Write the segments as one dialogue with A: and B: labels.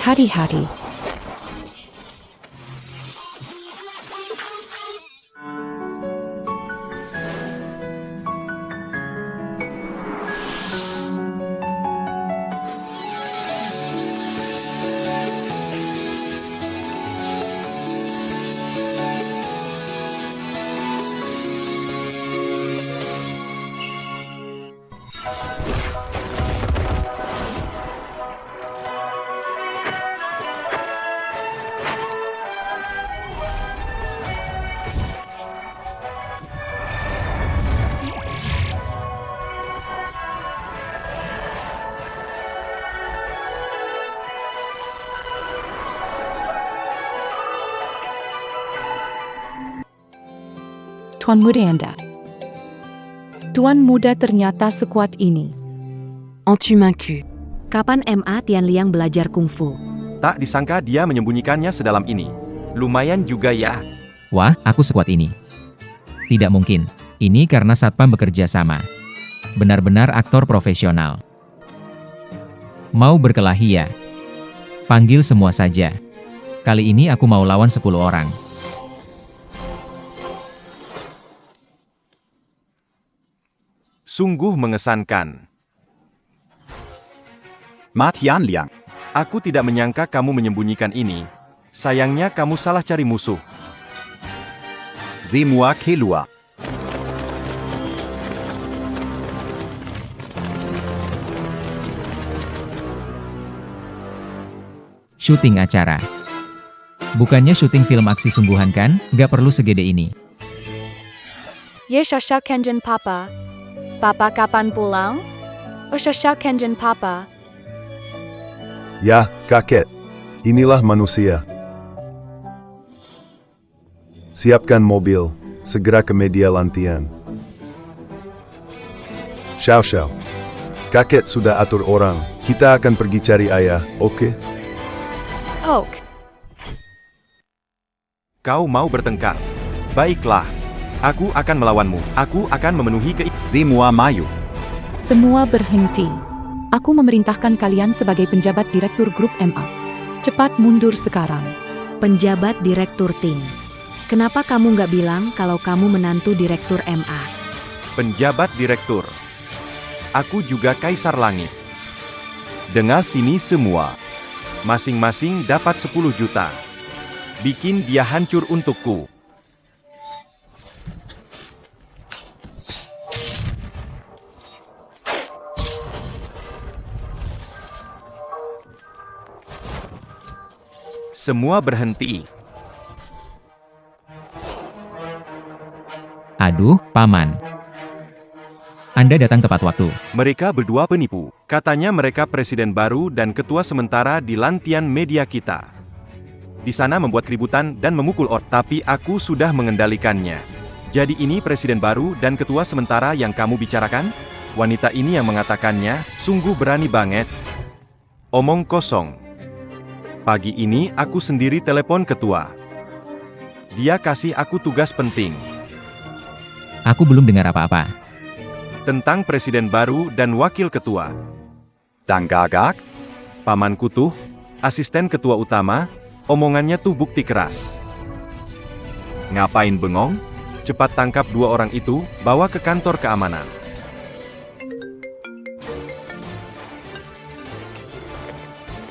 A: Hari-hari. Tuan muda Anda. Tuan muda ternyata sekuat ini.
B: As-tu vaincu? Kapan MA Tian Liang belajar kungfu?
C: Tak disangka dia menyembunyikannya sedalam ini. Lumayan juga ya.
D: Wah, aku sekuat ini. Tidak mungkin. Ini karena satpam bekerja sama. Benar-benar aktor profesional. Mau berkelahi ya? Panggil semua saja. Kali ini aku mau lawan 10 orang.
C: Sungguh mengesankan.
E: Ma Tian Liang.
C: Aku tidak menyangka kamu menyembunyikan ini. Sayangnya kamu salah cari musuh.
E: C'est-moi keluar.
D: Syuting acara. Bukannya syuting film aksi sungguhan kan? Gak perlu segede ini.
F: Ye shasha kenjin papa. Papa kapan pulang? O shasha kenjin papa.
G: Ya, kakek. Inilah manusia. Siapkan mobil. Segera ke media lantian. Xiao. Kakek sudah atur orang. Kita akan pergi cari ayah, oke?
F: Oak.
C: Kau mau bertengkar? Baiklah. Aku akan melawanmu. Aku akan memenuhi
E: C'est-moi Mayu.
A: Semua berhenti. Aku memerintahkan kalian sebagai penjabat direktur grup MA. Cepat mundur sekarang.
B: Penjabat direktur tim. Kenapa kamu nggak bilang kalau kamu menantu direktur MA?
C: penjabat direktur. Aku juga Kaisar Langit. Dengar sini semua. Masing-masing dapat 10 juta. Bikin dia hancur untukku. Semua berhenti.
D: Aduh, Paman. Anda datang tepat waktu.
C: Mereka berdua penipu. Katanya mereka presiden baru dan ketua sementara di lantian media kita. Di sana membuat keributan dan memukul orang, tapi aku sudah mengendalikannya. Jadi ini presiden baru dan ketua sementara yang kamu bicarakan? Wanita ini yang mengatakannya, sungguh berani banget. Omong kosong. Pagi ini aku sendiri telepon ketua. Dia kasih aku tugas penting.
D: Aku belum dengar apa-apa.
C: Tentang presiden baru dan wakil ketua.
E: Tanggagak?
C: Paman Kutuh, asisten ketua utama, omongannya tuh bukti keras. Ngapain bengong? Cepat tangkap 2 orang itu, bawa ke kantor keamanan.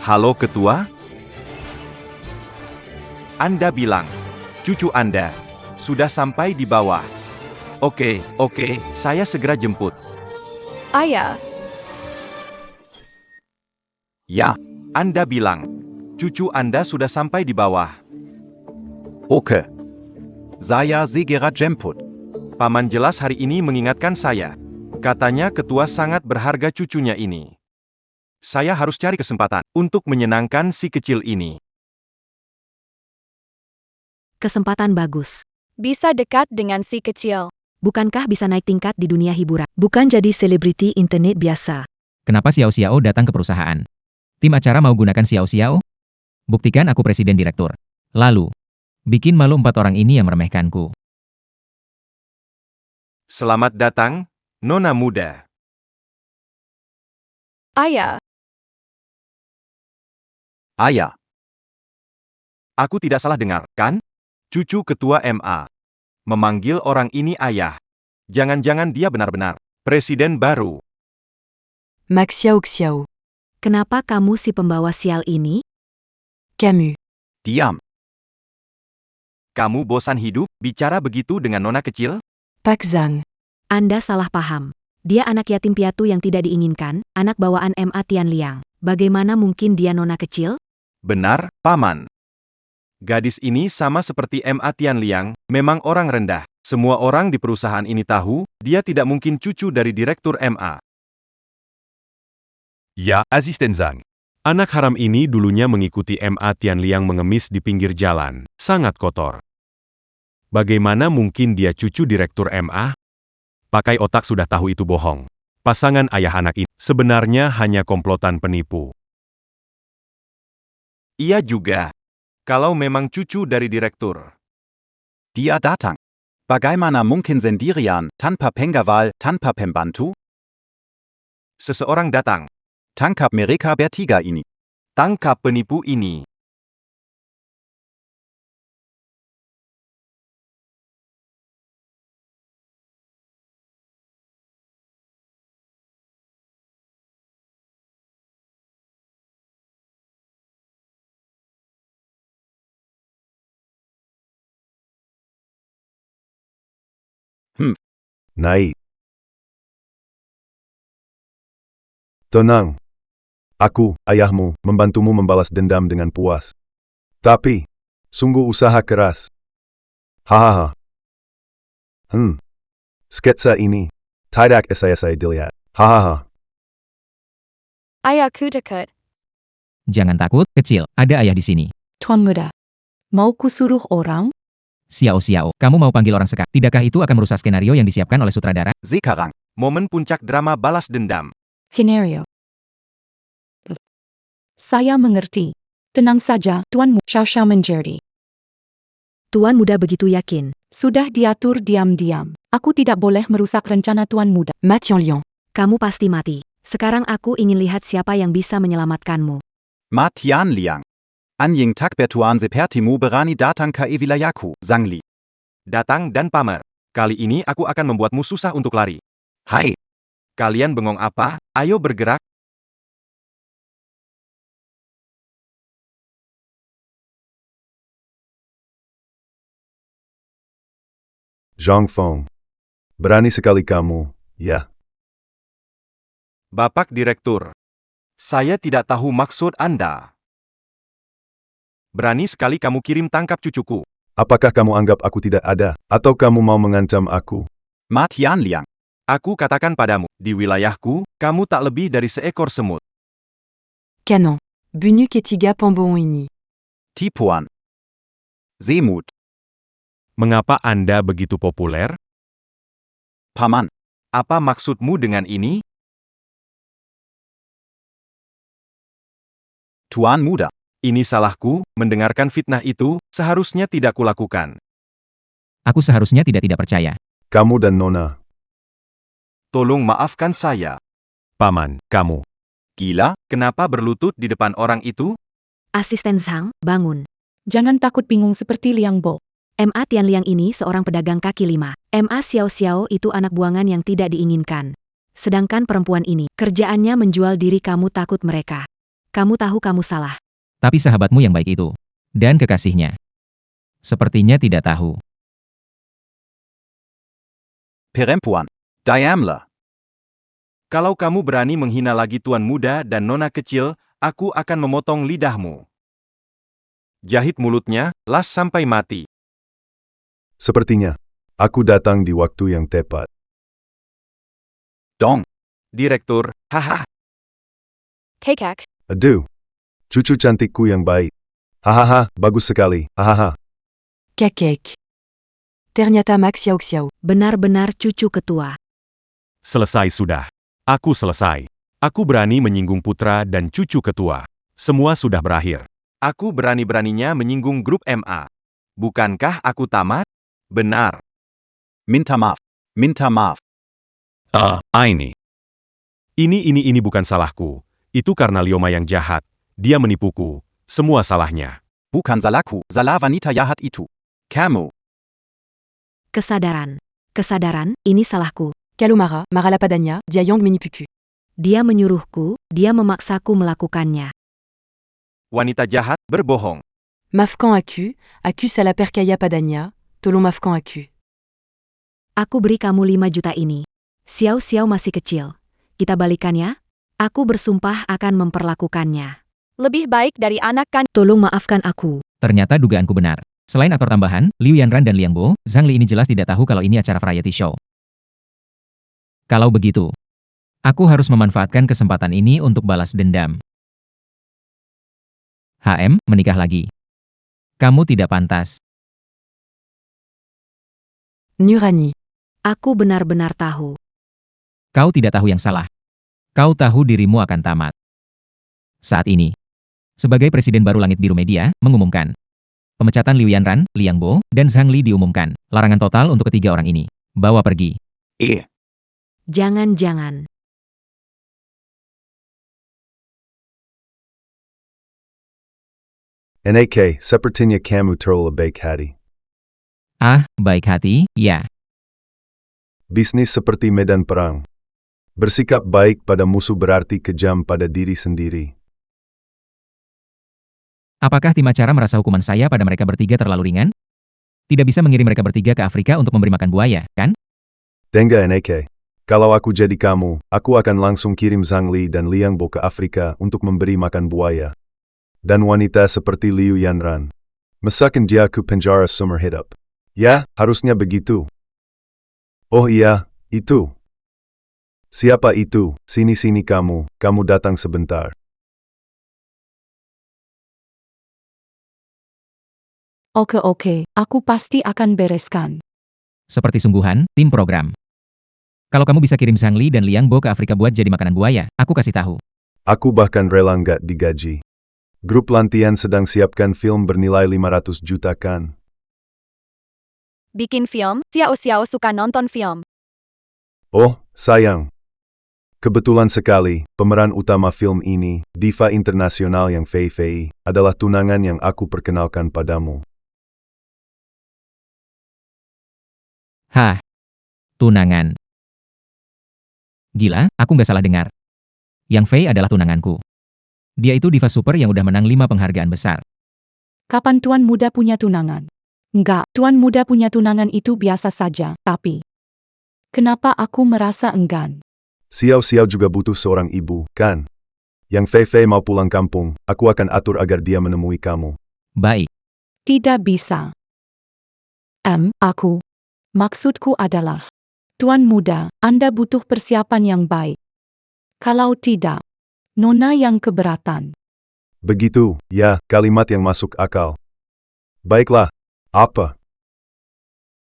C: Halo ketua? Anda bilang, cucu Anda, sudah sampai di bawah. Oke, saya segera jemput.
F: Ayah,
E: Ya,
C: Anda bilang, cucu Anda sudah sampai di bawah.
E: oke. Saya segera jemput.
C: Paman jelas hari ini mengingatkan saya. Katanya ketua sangat berharga cucunya ini. Saya harus cari kesempatan untuk menyenangkan si kecil ini.
B: Kesempatan bagus.
F: bisa dekat dengan si kecil.
B: Bukankah bisa naik tingkat di dunia hiburan? Bukan jadi selebriti internet biasa.
D: Kenapa Xiao Xiao datang ke perusahaan? Tim acara mau gunakan Xiao Xiao? Buktikan aku presiden direktur. Lalu, bikin malu 4 orang ini yang meremehkanku.
C: Selamat datang, Nona muda.
F: Ayah,
E: Ayah.
C: Aku tidak salah dengar, kan? Cucu ketua MA. Memanggil orang ini ayah. Jangan-jangan dia benar-benar presiden baru.
H: Max Xiao Xiao.
B: Kenapa kamu si pembawa sial ini?
H: Camus.
E: Diam.
C: Kamu bosan hidup, bicara begitu dengan nona kecil?
H: Pak Zhang.
B: Anda salah paham. Dia anak yatim piatu yang tidak diinginkan, anak bawaan MA Tian Liang. Bagaimana mungkin dia nona kecil?
C: Benar, Paman. Gadis ini sama seperti MA Tian Liang, memang orang rendah. Semua orang di perusahaan ini tahu, dia tidak mungkin cucu dari direktur MA.
I: Ya, Asisten Zhang. Anak haram ini dulunya mengikuti MA Tian Liang mengemis di pinggir jalan, sangat kotor. Bagaimana mungkin dia cucu direktur MA? Pakai otak sudah tahu itu bohong. Pasangan ayah anak ini sebenarnya hanya komplotan penipu.
C: Iya juga. Kalau memang cucu dari direktur.
E: Dia datang. Bagaimana mungkin sendirian, tanpa pengawal, tanpa pembantu?
C: Seseorang datang.
E: Tangkap mereka bertiga ini.
C: Tangkap penipu ini.
G: Naik. Tenang. Aku, ayahmu, membantumu membalas dendam dengan puas. Tapi, sungguh usaha keras. Hahaha. Sketsa ini, tidak saya dilihat. Hahaha.
F: Ayahku takut.
D: Jangan takut, kecil, ada ayah di sini.
A: Tuan Muda. Mau kusuruh orang?
D: Xiao, kamu mau panggil orang sekarang? Tidakkah itu akan merusak skenario yang disiapkan oleh sutradara?
E: Sekarang.
C: Momen puncak drama balas dendam.
A: Skenario. Saya mengerti. Tenang saja, Tuan Muda. Xiao menjadi.
B: Tuan Muda begitu yakin.
A: Sudah diatur diam-diam. Aku tidak boleh merusak rencana Tuan Muda.
H: Ma Tianliang.
B: Kamu pasti mati. Sekarang aku ingin lihat siapa yang bisa menyelamatkanmu.
E: Ma Tian Liang. Anjing tak bertuan sepertimu berani datang ke wilayahku, Zhang Li.
C: Datang dan pamer. Kali ini aku akan membuatmu susah untuk lari.
E: Hai.
C: Kalian bengong apa? Ayo bergerak.
G: Zhang Feng. Berani sekali kamu, ya.
C: Bapak Direktur. Saya tidak tahu maksud Anda. Berani sekali kamu kirim tangkap cucuku.
G: Apakah kamu anggap aku tidak ada, atau kamu mau mengancam aku?
E: Ma Tian Liang.
C: Aku katakan padamu, di wilayahku, kamu tak lebih dari seekor semut.
H: Canon. Bunu Ketiga Pambon ini.
E: Tipuan. Semut.
I: Mengapa Anda begitu populer?
E: Paman.
C: Apa maksudmu dengan ini?
E: Tuan Muda.
C: Ini salahku, mendengarkan fitnah itu, seharusnya tidak kulakukan.
D: Aku seharusnya tidak percaya.
G: Kamu dan Nona.
C: Tolong maafkan saya.
I: Paman, kamu.
E: Gila?
C: Kenapa berlutut di depan orang itu?
B: Asisten Zhang, bangun.
A: Jangan takut bingung seperti Liang Bo.
B: MA Tian Liang ini seorang pedagang kaki lima. MA Xiao itu anak buangan yang tidak diinginkan. Sedangkan perempuan ini, kerjaannya menjual diri kamu takut mereka. Kamu tahu kamu salah.
D: Tapi sahabatmu yang baik itu. Dan kekasihnya. Sepertinya tidak tahu.
E: Perempuan. Diamlah.
C: Kalau kamu berani menghina lagi Tuan Muda dan Nona kecil, aku akan memotong lidahmu. Jahit mulutnya, las sampai mati.
G: Sepertinya, aku datang di waktu yang tepat.
E: Dong.
C: Direktur, haha.
F: Kekak.
G: Aduh. Cucu cantikku yang baik. Hahaha, bagus sekali. Hahaha.
H: Kekek. Ternyata Max Xiao Xiao.
B: Benar-benar cucu ketua.
I: Selesai sudah. Aku selesai. Aku berani menyinggung putra dan cucu ketua. Semua sudah berakhir.
C: Aku berani-beraninya menyinggung grup MA. Bukankah aku tamat? Benar.
E: Minta maaf. Minta maaf.
I: Ini. Ini bukan salahku. Itu karena Lioma yang jahat. Dia menipuku. Semua salahnya.
E: Bukan salahku, salah wanita jahat itu. Kamu.
B: Kesadaran. Kesadaran, ini salahku.
H: Kalomara, Maralapadania, Diayang Minipuku.
B: Dia menyuruhku, dia memaksaku melakukannya.
C: Wanita jahat, berbohong.
H: Mafkan Aku Salaperkaya Padania, Tolong Mafkan Aku.
B: Aku beri kamu 5 juta ini. Xiao Xiao masih kecil. Kita balikan ya? Aku bersumpah akan memperlakukannya.
F: Lebih baik dari anak kan.
B: Tolong maafkan aku.
D: Ternyata dugaanku benar. Selain aktor tambahan, Liu Yanran dan Liang Bo, Zhang Li ini jelas tidak tahu kalau ini acara variety show. Kalau begitu, aku harus memanfaatkan kesempatan ini untuk balas dendam. HM, menikah lagi. Kamu tidak pantas.
H: Nurani.
B: Aku benar-benar tahu.
D: Kau tidak tahu yang salah. Kau tahu dirimu akan tamat. Saat ini, sebagai Presiden baru Langit Biru Media, mengumumkan. Pemecatan Liu Yanran, Liang Bo, dan Zhang Li diumumkan. Larangan total untuk ketiga orang ini. Bawa pergi.
B: Jangan-jangan.
G: NAK, sepertinya kamu terlalu baik hati.
D: Ah, baik hati, ya.
G: Bisnis seperti medan perang. Bersikap baik pada musuh berarti kejam pada diri sendiri.
D: Apakah tim acara merasa hukuman saya pada mereka bertiga terlalu ringan? Tidak bisa mengirim mereka bertiga ke Afrika untuk memberi makan buaya, kan?
G: Dengar NAK. Kalau aku jadi kamu, aku akan langsung kirim Zhang Li dan Liang Bo ke Afrika untuk memberi makan buaya. Dan wanita seperti Liu Yanran. Masakkan dia ke penjara seumur hidup. Ya, harusnya begitu. Oh iya, itu. Siapa itu? Sini-sini kamu datang sebentar.
A: Oke, aku pasti akan bereskan.
D: Seperti sungguhan, tim program. Kalau kamu bisa kirim Zhang Li dan Liang Bo ke Afrika buat jadi makanan buaya, aku kasih tahu.
G: Aku bahkan rela nggak digaji. Grup Lantian sedang siapkan film bernilai 500 juta kan?
F: Bikin film, Xiao Xiao suka nonton film.
G: Oh, sayang. Kebetulan sekali, pemeran utama film ini, diva internasional yang Fei Fei, adalah tunangan yang aku perkenalkan padamu.
D: Hah? Tunangan. Gila, aku nggak salah dengar. Yang Fei adalah tunanganku. Dia itu diva super yang udah menang 5 penghargaan besar.
A: Kapan tuan muda punya tunangan? Enggak, tuan muda punya tunangan itu biasa saja, tapi... Kenapa aku merasa enggan?
G: Xiao Xiao juga butuh seorang ibu, kan? Yang Fei Fei mau pulang kampung, aku akan atur agar dia menemui kamu.
D: Baik.
A: Tidak bisa. Maksudku adalah, tuan muda, Anda butuh persiapan yang baik. Kalau tidak, Nona yang keberatan.
G: Begitu, ya, kalimat yang masuk akal. Baiklah. Apa?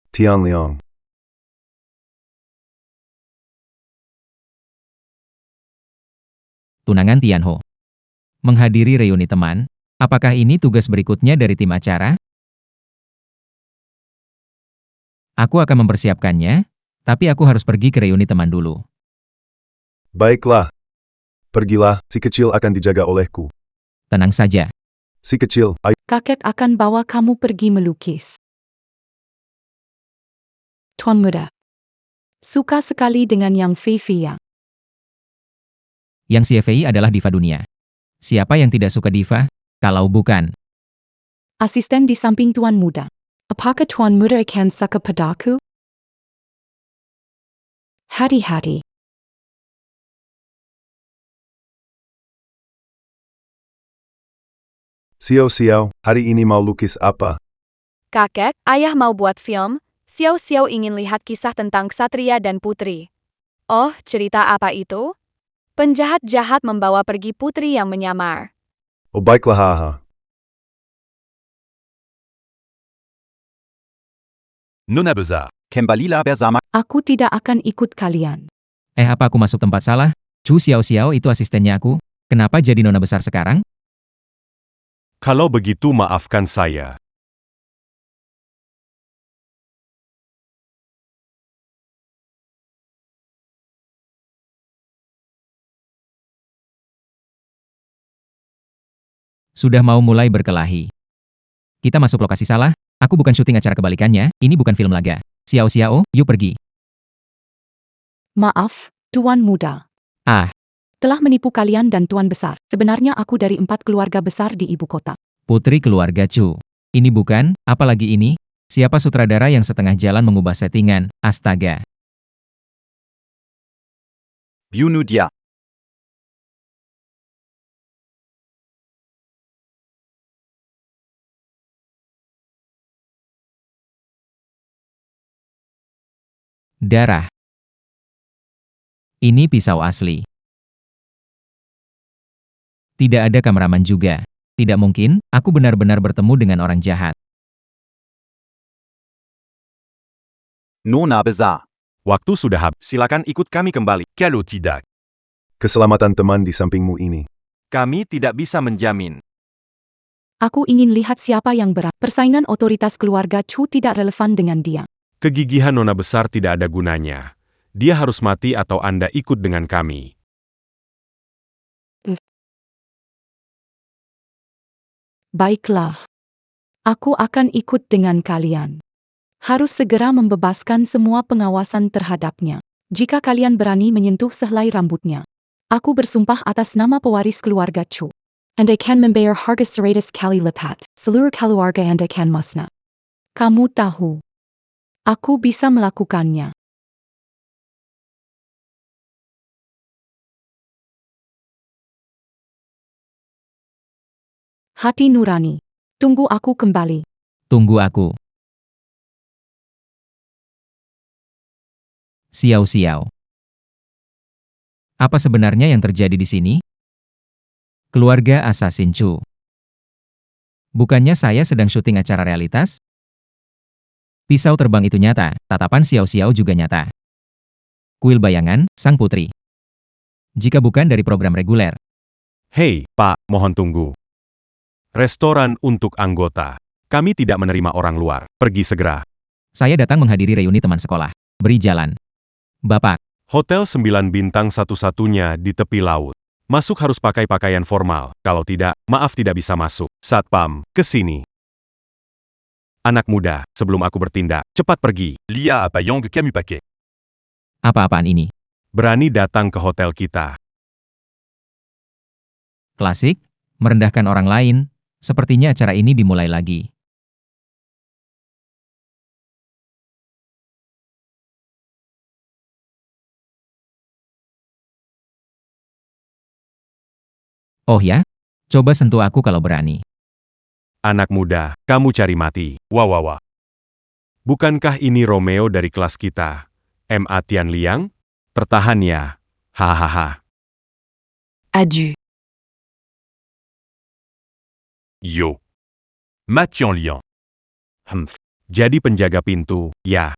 G: Tian Liang.
D: Tunangan Tianho. Menghadiri reuni teman, apakah ini tugas berikutnya dari tim acara? Aku akan mempersiapkannya, tapi aku harus pergi ke reuni teman dulu.
G: Baiklah. Pergilah, si kecil akan dijaga olehku.
D: Tenang saja.
G: Si kecil, ayo.
A: Kakek akan bawa kamu pergi melukis. Tuan muda. Suka sekali dengan yang Fei Fei ya.
D: Yang Xie adalah diva dunia. Siapa yang tidak suka diva? Kalau bukan,
A: Asisten di samping tuan muda. Apakah tuan muda akan suka padaku? Hati-hati.
G: Xiao Xiao, hari ini mau lukis apa?
F: Kakek, ayah mau buat film, Xiao Xiao ingin lihat kisah tentang ksatria dan putri. Oh, cerita apa itu? Penjahat jahat membawa pergi putri yang menyamar.
G: Oh baiklah haha.
E: Nona besar. Kembalilah bersama.
A: Aku tidak akan ikut kalian.
D: apa aku masuk tempat salah? Chu Xiao Xiao itu asistennya aku. Kenapa jadi nona besar sekarang?
I: Kalau begitu maafkan saya.
D: Sudah mau mulai berkelahi. Kita masuk lokasi salah, aku bukan syuting acara kebalikannya, ini bukan film laga. Xiao Xiao, yuk pergi.
A: Maaf, Tuan Muda.
D: Ah,
A: Telah menipu kalian dan Tuan Besar. Sebenarnya aku dari 4 keluarga besar di ibu kota.
D: putri keluarga Chu. Ini bukan, apalagi ini? Siapa sutradara yang setengah jalan mengubah settingan? Astaga.
E: Bunuh dia.
D: Darah. Ini pisau asli. Tidak ada kameramen juga. Tidak mungkin, aku benar-benar bertemu dengan orang jahat.
E: Nona besar.
I: Waktu sudah habis.
C: Silakan ikut kami kembali.
I: Kalau tidak,
G: Keselamatan teman di sampingmu ini.
C: Kami tidak bisa menjamin.
A: Aku ingin lihat siapa yang berat. Persaingan otoritas keluarga Chu tidak relevan dengan dia.
I: kegigihan nona besar tidak ada gunanya. Dia harus mati atau Anda ikut dengan kami.
A: Baiklah. Aku akan ikut dengan kalian. Harus segera membebaskan semua pengawasan terhadapnya. Jika kalian berani menyentuh sehelai rambutnya. Aku bersumpah atas nama pewaris keluarga Chu. Anda akan membayar harga 100 kali lipat. Seluruh keluarga Anda akan musnah. Kamu tahu. Aku bisa melakukannya. Hati nurani. Tunggu aku kembali.
D: Tunggu aku. Xiao Xiao. Apa sebenarnya yang terjadi di sini? Keluarga Assassin Chu. Bukannya saya sedang syuting acara realitas? Pisau terbang itu nyata, tatapan Xiao Xiao juga nyata. Kuil bayangan, sang putri. Jika bukan dari program reguler.
I: Hei, Pak, mohon tunggu. Restoran untuk anggota. Kami tidak menerima orang luar. Pergi segera.
D: Saya datang menghadiri reuni teman sekolah. Beri jalan. Bapak,
I: Hotel 9 bintang satu-satunya di tepi laut. Masuk harus pakai pakaian formal. Kalau tidak, maaf tidak bisa masuk. Satpam, ke sini. Anak muda, sebelum aku bertindak, cepat pergi. Lia apa yang kamu pakai?
D: apa-apaan ini?
I: Berani datang ke hotel kita.
D: Klasik, merendahkan orang lain. Sepertinya acara ini dimulai lagi. Oh ya? Coba sentuh aku kalau berani.
I: Anak muda, kamu cari mati. Wah wah wah. Bukankah ini Romeo dari kelas kita? M.A. Tian Liang? Tertahan ya. Hahaha.
H: Adieu.
I: Yo. Ma Tian Liang. Jadi penjaga pintu, ya.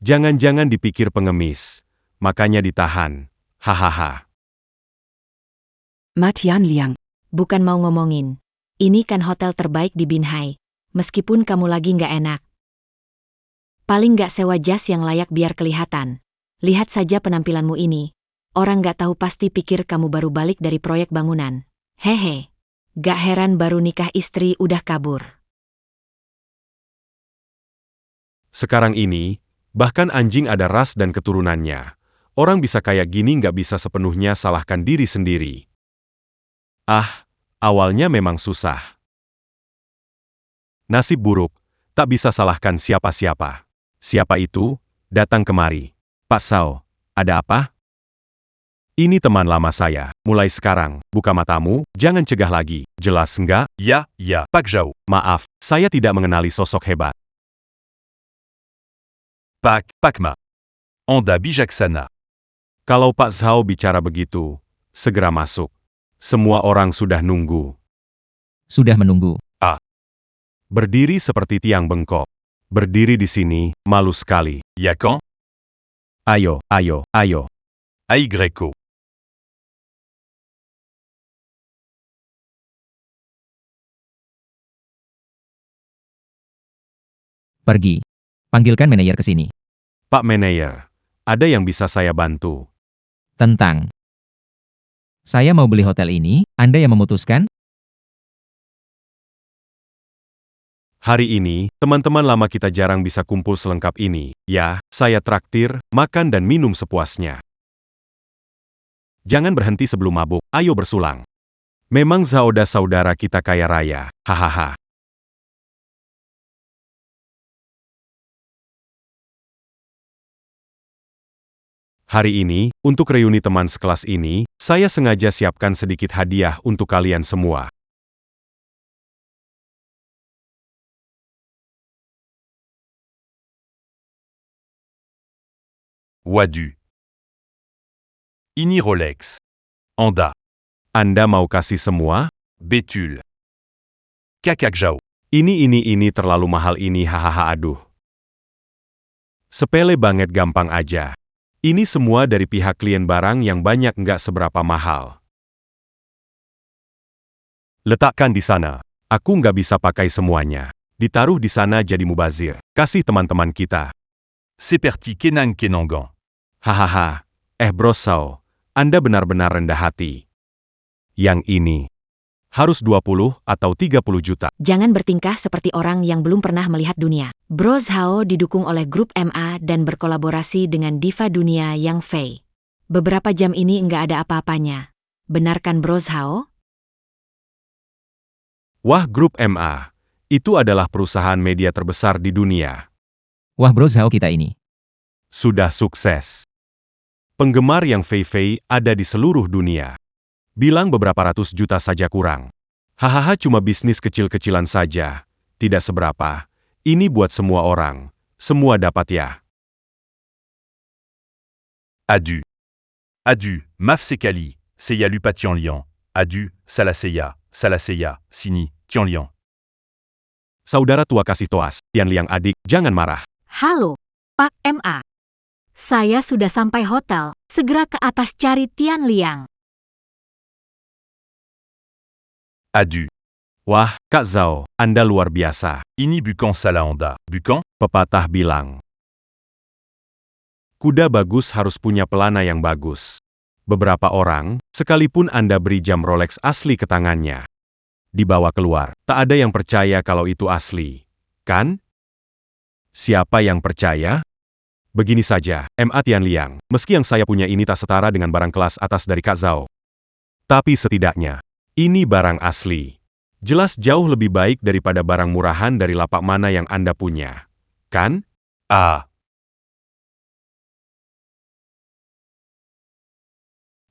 I: Jangan-jangan dipikir pengemis. Makanya ditahan. Hahaha.
H: Matian Liang.
B: Bukan mau ngomongin. Ini kan hotel terbaik di Binhai. Meskipun kamu lagi nggak enak. Paling nggak sewa jas yang layak biar kelihatan. Lihat saja penampilanmu ini. Orang nggak tahu pasti pikir kamu baru balik dari proyek bangunan. Hehe. Gak heran baru nikah istri udah kabur.
I: Sekarang ini, bahkan anjing ada ras dan keturunannya. Orang bisa kayak gini nggak bisa sepenuhnya salahkan diri sendiri. Ah, awalnya memang susah. Nasib buruk, tak bisa salahkan siapa-siapa. Siapa itu? Datang kemari. Pak Sao, ada apa? Ini teman lama saya. Mulai sekarang, buka matamu, jangan cegah lagi. Jelas enggak? Ya, Pak Zhao. Maaf, saya tidak mengenali sosok hebat. Pak Ma. Anda bijaksana. Kalau Pak Zhao bicara begitu, segera masuk. Semua orang sudah nunggu.
D: Sudah menunggu.
I: Berdiri seperti tiang bengkok. Berdiri di sini, malu sekali. Ya kan? Ayo. Ai Greco.
D: Pergi. Panggilkan manajer ke sini.
I: Pak Manayer, ada yang bisa saya bantu?
D: Tentang. Saya mau beli hotel ini, Anda yang memutuskan?
I: Hari ini, teman-teman lama kita jarang bisa kumpul selengkap ini. Ya, saya traktir, makan dan minum sepuasnya. Jangan berhenti sebelum mabuk, ayo bersulang. Memang Zaoda saudara kita kaya raya, hahaha. Hari ini, untuk reuni teman sekelas ini, saya sengaja siapkan sedikit hadiah untuk kalian semua.
J: Wadu. Ini Rolex. Anda.
I: Anda mau kasih semua?
J: Betul. Kakak Jao.
I: Ini terlalu mahal ini hahaha aduh. Sepele banget gampang aja. Ini semua dari pihak klien barang yang banyak nggak seberapa mahal. Letakkan di sana. Aku nggak bisa pakai semuanya. Ditaruh di sana jadi mubazir. Kasih teman-teman kita.
J: Seperti Kenan Kenangan.
I: Hahaha. Bros Sao. Anda benar-benar rendah hati. Yang ini. Harus 20 atau 30 juta.
B: Jangan bertingkah seperti orang yang belum pernah melihat dunia. Bros Hao didukung oleh grup MA dan berkolaborasi dengan diva dunia Yang Fei. Beberapa jam ini nggak ada apa-apanya. Benarkan Bros Hao?
I: Wah, grup MA. Itu adalah perusahaan media terbesar di dunia.
D: Wah Bros Hao kita ini.
I: Sudah sukses. Penggemar Yang Fei ada di seluruh dunia. Bilang beberapa ratus juta saja kurang. Hahaha cuma bisnis kecil-kecilan saja. Tidak seberapa. Ini buat semua orang. Semua dapat ya.
J: Adu. Adu, maf sekali. Saya lupa Tianliang. Adu, Salaseya, sini, Tianliang.
I: Saudara tua kasih toas. Tianliang adik, jangan marah.
B: Halo, Pak MA. Saya sudah sampai hotel. Segera ke atas cari Tianliang.
J: Adu.
I: Wah, Kak Zhao, Anda luar biasa.
J: Ini bukan salah Anda. Bukan?
I: Pepatah bilang. Kuda bagus harus punya pelana yang bagus. Beberapa orang, sekalipun Anda beri jam Rolex asli ke tangannya, dibawa keluar, tak ada yang percaya kalau itu asli. Kan? Siapa yang percaya? Begini saja, MA Tianliang, meski yang saya punya ini tak setara dengan barang kelas atas dari Kak Zhao. Tapi setidaknya, ini barang asli. Jelas jauh lebih baik daripada barang murahan dari lapak mana yang Anda punya. Kan?
J: Ah.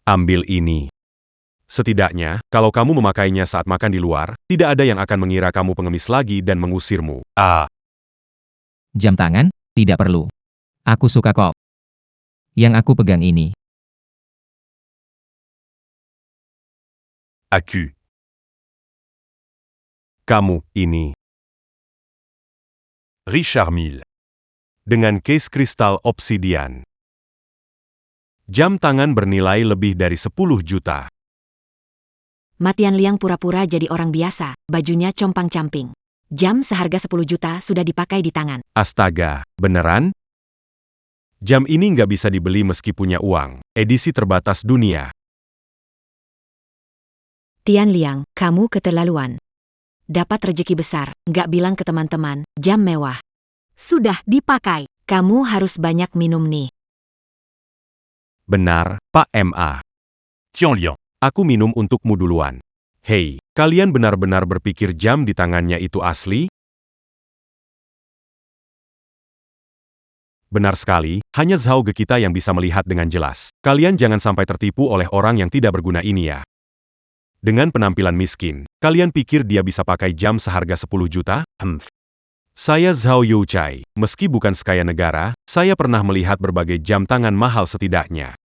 I: Ambil ini. Setidaknya, kalau kamu memakainya saat makan di luar, tidak ada yang akan mengira kamu pengemis lagi dan mengusirmu.
J: Ah.
D: Jam tangan? Tidak perlu. Aku suka kok. Yang aku pegang ini.
J: Aku.
I: Kamu, ini.
J: Richard Mille.
I: Dengan case kristal obsidian. Jam tangan bernilai lebih dari 10 juta.
B: Tianliang pura-pura jadi orang biasa, bajunya compang-camping. Jam seharga 10 juta sudah dipakai di tangan.
I: Astaga, beneran? Jam ini nggak bisa dibeli meski punya uang. Edisi terbatas dunia.
B: Tianliang, kamu keterlaluan. Dapat rejeki besar, nggak bilang ke teman-teman, jam mewah. Sudah dipakai, kamu harus banyak minum nih.
I: Benar, Pak MA.
J: Tianliang.
I: Aku minum untukmu duluan. Hei, kalian benar-benar berpikir jam di tangannya itu asli? Benar sekali, hanya Zhao Ge kita yang bisa melihat dengan jelas. Kalian jangan sampai tertipu oleh orang yang tidak berguna ini ya. Dengan penampilan miskin, kalian pikir dia bisa pakai jam seharga 10 juta? Saya Zhao Youchai, meski bukan sekaya negara, saya pernah melihat berbagai jam tangan mahal setidaknya.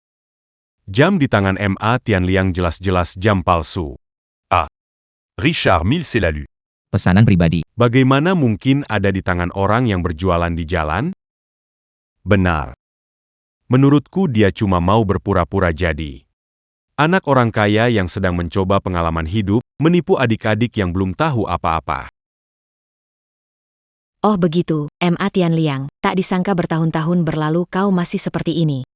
I: Jam di tangan MA Tianliang jelas-jelas jam palsu.
J: Ah. Richard Mille c'est la lu.
D: Pesanan pribadi.
I: Bagaimana mungkin ada di tangan orang yang berjualan di jalan? Benar. Menurutku dia cuma mau berpura-pura jadi anak orang kaya yang sedang mencoba pengalaman hidup, menipu adik-adik yang belum tahu apa-apa.
B: Oh begitu, MA Tianliang, tak disangka bertahun-tahun berlalu kau masih seperti ini.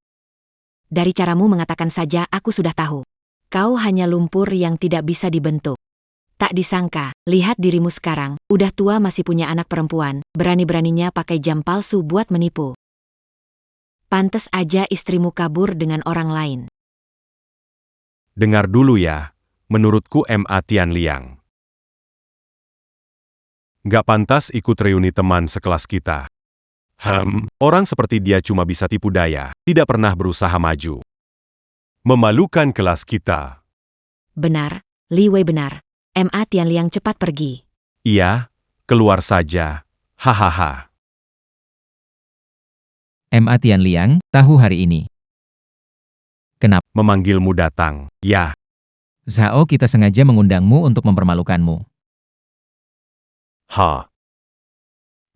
B: Dari caramu mengatakan saja aku sudah tahu. Kau hanya lumpur yang tidak bisa dibentuk. Tak disangka, lihat dirimu sekarang, udah tua masih punya anak perempuan, berani-beraninya pakai jam palsu buat menipu. Pantes aja istrimu kabur dengan orang lain.
I: Dengar dulu ya, menurutku MA Tianliang nggak pantas ikut reuni teman sekelas kita. Orang seperti dia cuma bisa tipu daya, tidak pernah berusaha maju. Memalukan kelas kita.
B: Benar, Li Wei benar. MA Tianliang cepat pergi.
I: Iya, keluar saja. Hahaha.
D: MA Tianliang, tahu hari ini. Kenapa?
I: Memanggilmu datang, ya.
D: Zhao kita sengaja mengundangmu untuk mempermalukanmu.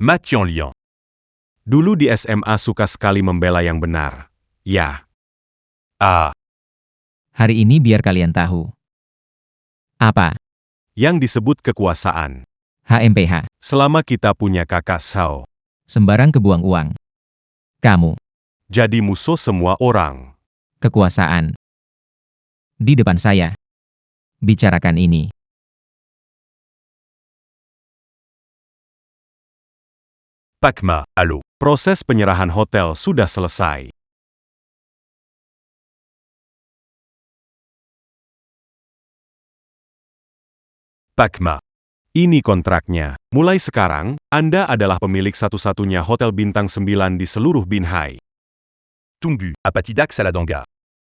J: Ma Tianliang.
I: Dulu di SMA suka sekali membela yang benar. Ya.
D: Hari ini biar kalian tahu. Apa?
I: Yang disebut kekuasaan.
D: HMPH.
I: Selama kita punya kakak Zhao,
D: Sembarang kebuang uang. Kamu.
I: jadi musuh semua orang.
D: Kekuasaan. Di depan saya. Bicarakan ini.
J: Pacma, allô.
I: Proses penyerahan hotel sudah selesai.
J: Pacma.
I: Ini kontraknya. Mulai sekarang, Anda adalah pemilik satu-satunya hotel bintang 9 di seluruh Binhai.
J: Tunggu, Apatidak Saladanga.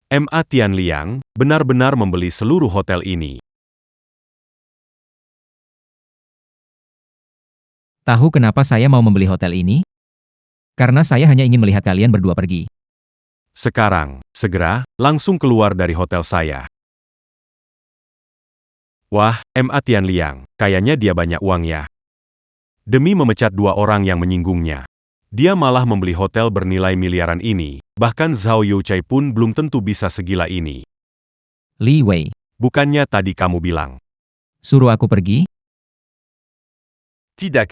I: MA Tianliang benar-benar membeli seluruh hotel ini.
D: Tahu kenapa saya mau membeli hotel ini? Karena saya hanya ingin melihat kalian berdua pergi.
I: Sekarang, segera, langsung keluar dari hotel saya. Wah, MA Tianliang, kayaknya dia banyak uang ya. Demi memecat 2 orang yang menyinggungnya. Dia malah membeli hotel bernilai miliaran ini, bahkan Zhao Youchai pun belum tentu bisa segila ini.
D: Li Wei,
I: Bukannya tadi kamu bilang,
D: suruh aku pergi?
J: Tidak.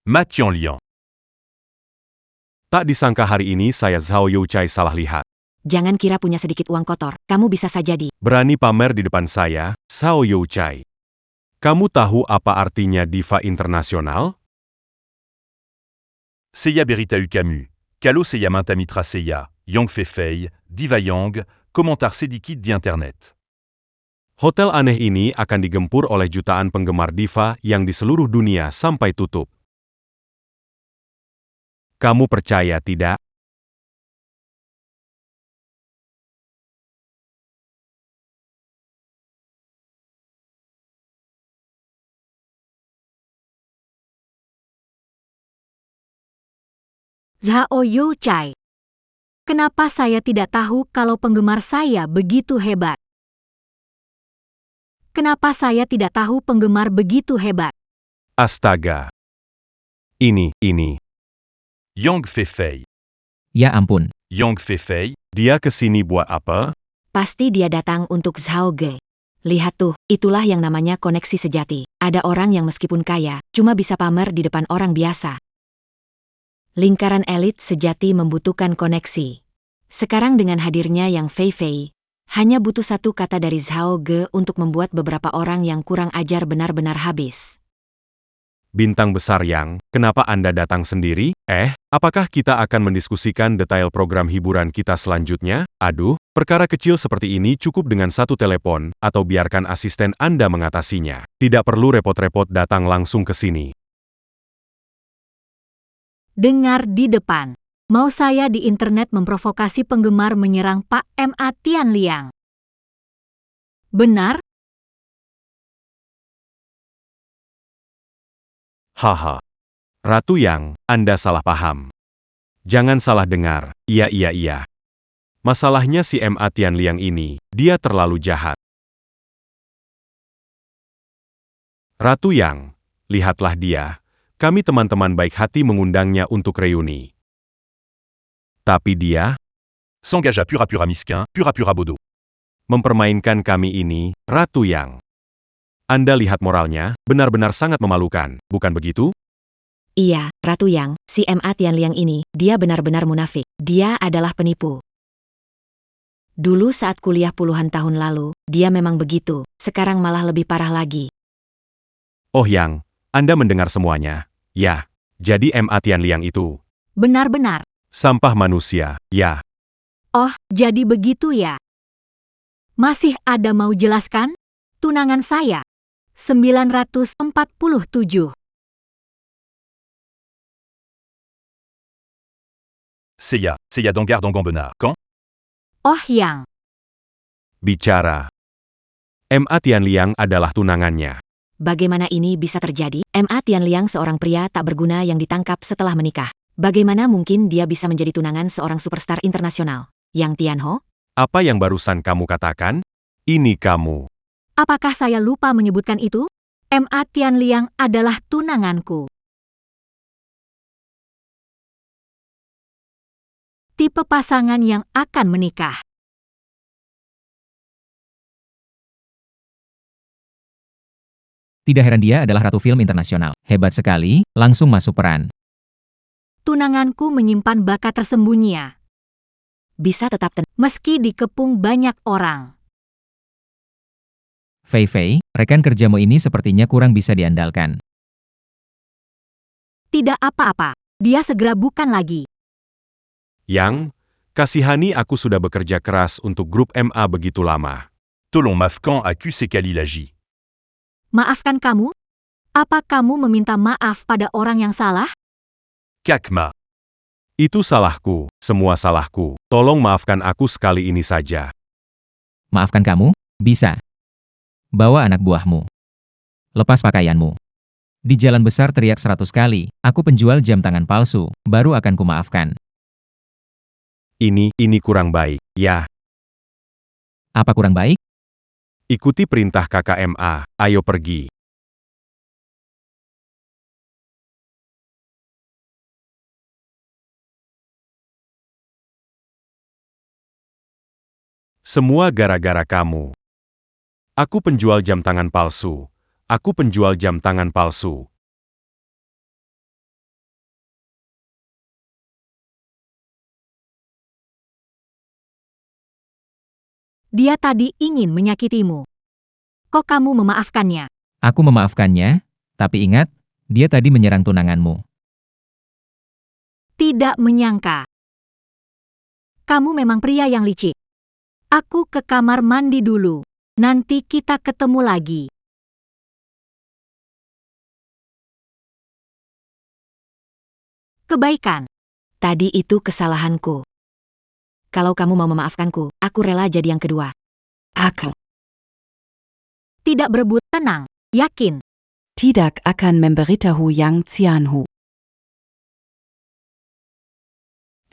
J: Ma Tianliang.
I: tak disangka hari ini saya Zhao Youchai salah lihat.
B: Jangan kira punya sedikit uang kotor, kamu bisa saja
I: Berani pamer di depan saya, Zhao Youchai. Kamu tahu apa artinya diva internasional?
J: Seiya Beritahu Camus. Kalo Seiya Mintamitra Seiya. Yang Fei, Diva Yang, komentar sedikit di internet.
I: Hotel aneh ini akan digempur oleh jutaan penggemar diva yang di seluruh dunia sampai tutup. Kamu percaya tidak?
B: Zhao Youchai. Kenapa saya tidak tahu kalau penggemar saya begitu hebat? Kenapa saya tidak tahu penggemar begitu hebat?
I: Astaga. Ini.
J: Yang Fei.
D: Ya ampun.
J: Yang Fei.
I: Dia kesini buat apa?
B: Pasti dia datang untuk Zhao Ge. Lihat tuh, itulah yang namanya koneksi sejati. Ada orang yang meskipun kaya, cuma bisa pamer di depan orang biasa. Lingkaran elit sejati membutuhkan koneksi. Sekarang dengan hadirnya Yang Fei, hanya butuh satu kata dari Zhao Ge untuk membuat beberapa orang yang kurang ajar benar-benar habis.
I: Bintang besar Yang, kenapa Anda datang sendiri? Apakah kita akan mendiskusikan detail program hiburan kita selanjutnya? Aduh, perkara kecil seperti ini cukup dengan satu telepon, atau biarkan asisten Anda mengatasinya. Tidak perlu repot-repot datang langsung ke sini.
B: Dengar di depan. Mau saya di internet memprovokasi penggemar menyerang Pak MA Tianliang. Benar?
I: Haha. Ratu Yang, Anda salah paham. Jangan salah dengar. Iya. Masalahnya si MA Tianliang ini, dia terlalu jahat. Ratu Yang, lihatlah dia. Kami teman-teman baik hati mengundangnya untuk reuni. Tapi dia
J: S'engagea pura miskin, pura bodoh.
I: mempermainkan kami ini, Ratu Yang. Anda lihat moralnya, benar-benar sangat memalukan, bukan begitu?
B: Iya, Ratu Yang, si MA Tianliang ini, dia benar-benar munafik. Dia adalah penipu. Dulu saat kuliah puluhan tahun lalu, Dia memang begitu, sekarang malah lebih parah lagi.
I: Oh Yang, Anda mendengar semuanya. Ya, jadi MA Tianliang itu
B: Benar-benar.
I: sampah manusia, ya.
B: Oh, jadi begitu ya. Masih ada mau jelaskan? Tunangan saya. 947.
J: Seiya Dangar Dangambenar. Quand?
B: Oh Yang,
I: Bicara. MA Tianliang adalah tunangannya.
B: bagaimana ini bisa terjadi? MA Tianliang seorang pria tak berguna yang ditangkap setelah menikah. Bagaimana mungkin dia bisa menjadi tunangan seorang superstar internasional? Yang Tianho?
I: Apa yang barusan kamu katakan? Ini kamu.
B: Apakah saya lupa menyebutkan itu? MA Tianliang adalah tunanganku. Tipe pasangan yang akan menikah.
D: Tidak heran dia adalah ratu film internasional. Hebat sekali, langsung masuk peran.
B: Tunanganku menyimpan bakat tersembunyi. Bisa tetap tenang, meski dikepung banyak orang.
D: Fei Fei, rekan kerjamu ini sepertinya kurang bisa diandalkan.
B: Tidak apa-apa, dia segera bukan lagi.
I: Yang, kasihani aku sudah bekerja keras untuk grup MA begitu lama.
J: Tolong Mafkan accuse Kali Laji.
B: Maafkan kamu? Apa kamu meminta maaf pada orang yang salah?
J: Kakma.
I: Itu salahku, semua salahku. Tolong maafkan aku sekali ini saja.
D: Maafkan kamu? Bisa. Bawa anak buahmu. Lepas pakaianmu. Di jalan besar teriak 100 kali, aku penjual jam tangan palsu, baru akan kumaafkan.
I: Ini kurang baik, ya.
D: Apa kurang baik?
I: Ikuti perintah KKMA, ayo pergi. Semua gara-gara kamu. Aku penjual jam tangan palsu. Aku penjual jam tangan palsu.
B: Dia tadi ingin menyakitimu. Kok kamu memaafkannya?
D: Aku memaafkannya, tapi ingat, dia tadi menyerang tunanganmu.
B: Tidak menyangka. Kamu memang pria yang licik. Aku ke kamar mandi dulu. Nanti kita ketemu lagi. Kebaikan. Tadi itu kesalahanku. Kalau kamu mau memaafkanku, aku rela jadi yang kedua.
H: Aku
B: Tidak berebut, tenang, yakin.
H: tidak akan memberitahu Yang Tianhu.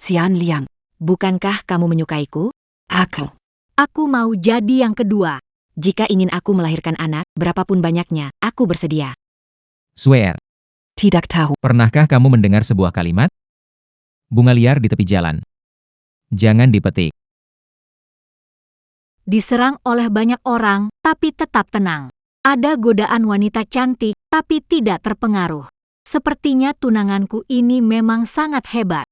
H: Tianliang,
B: Bukankah kamu menyukaiku?
H: aku
B: Aku mau jadi yang kedua. Jika ingin aku melahirkan anak, berapapun banyaknya, aku bersedia.
D: Swear,
H: tidak tahu.
D: pernahkah kamu mendengar sebuah kalimat? Bunga liar di tepi jalan. Jangan dipetik.
B: Diserang oleh banyak orang, tapi tetap tenang. Ada godaan wanita cantik, tapi tidak terpengaruh. Sepertinya tunanganku ini memang sangat hebat.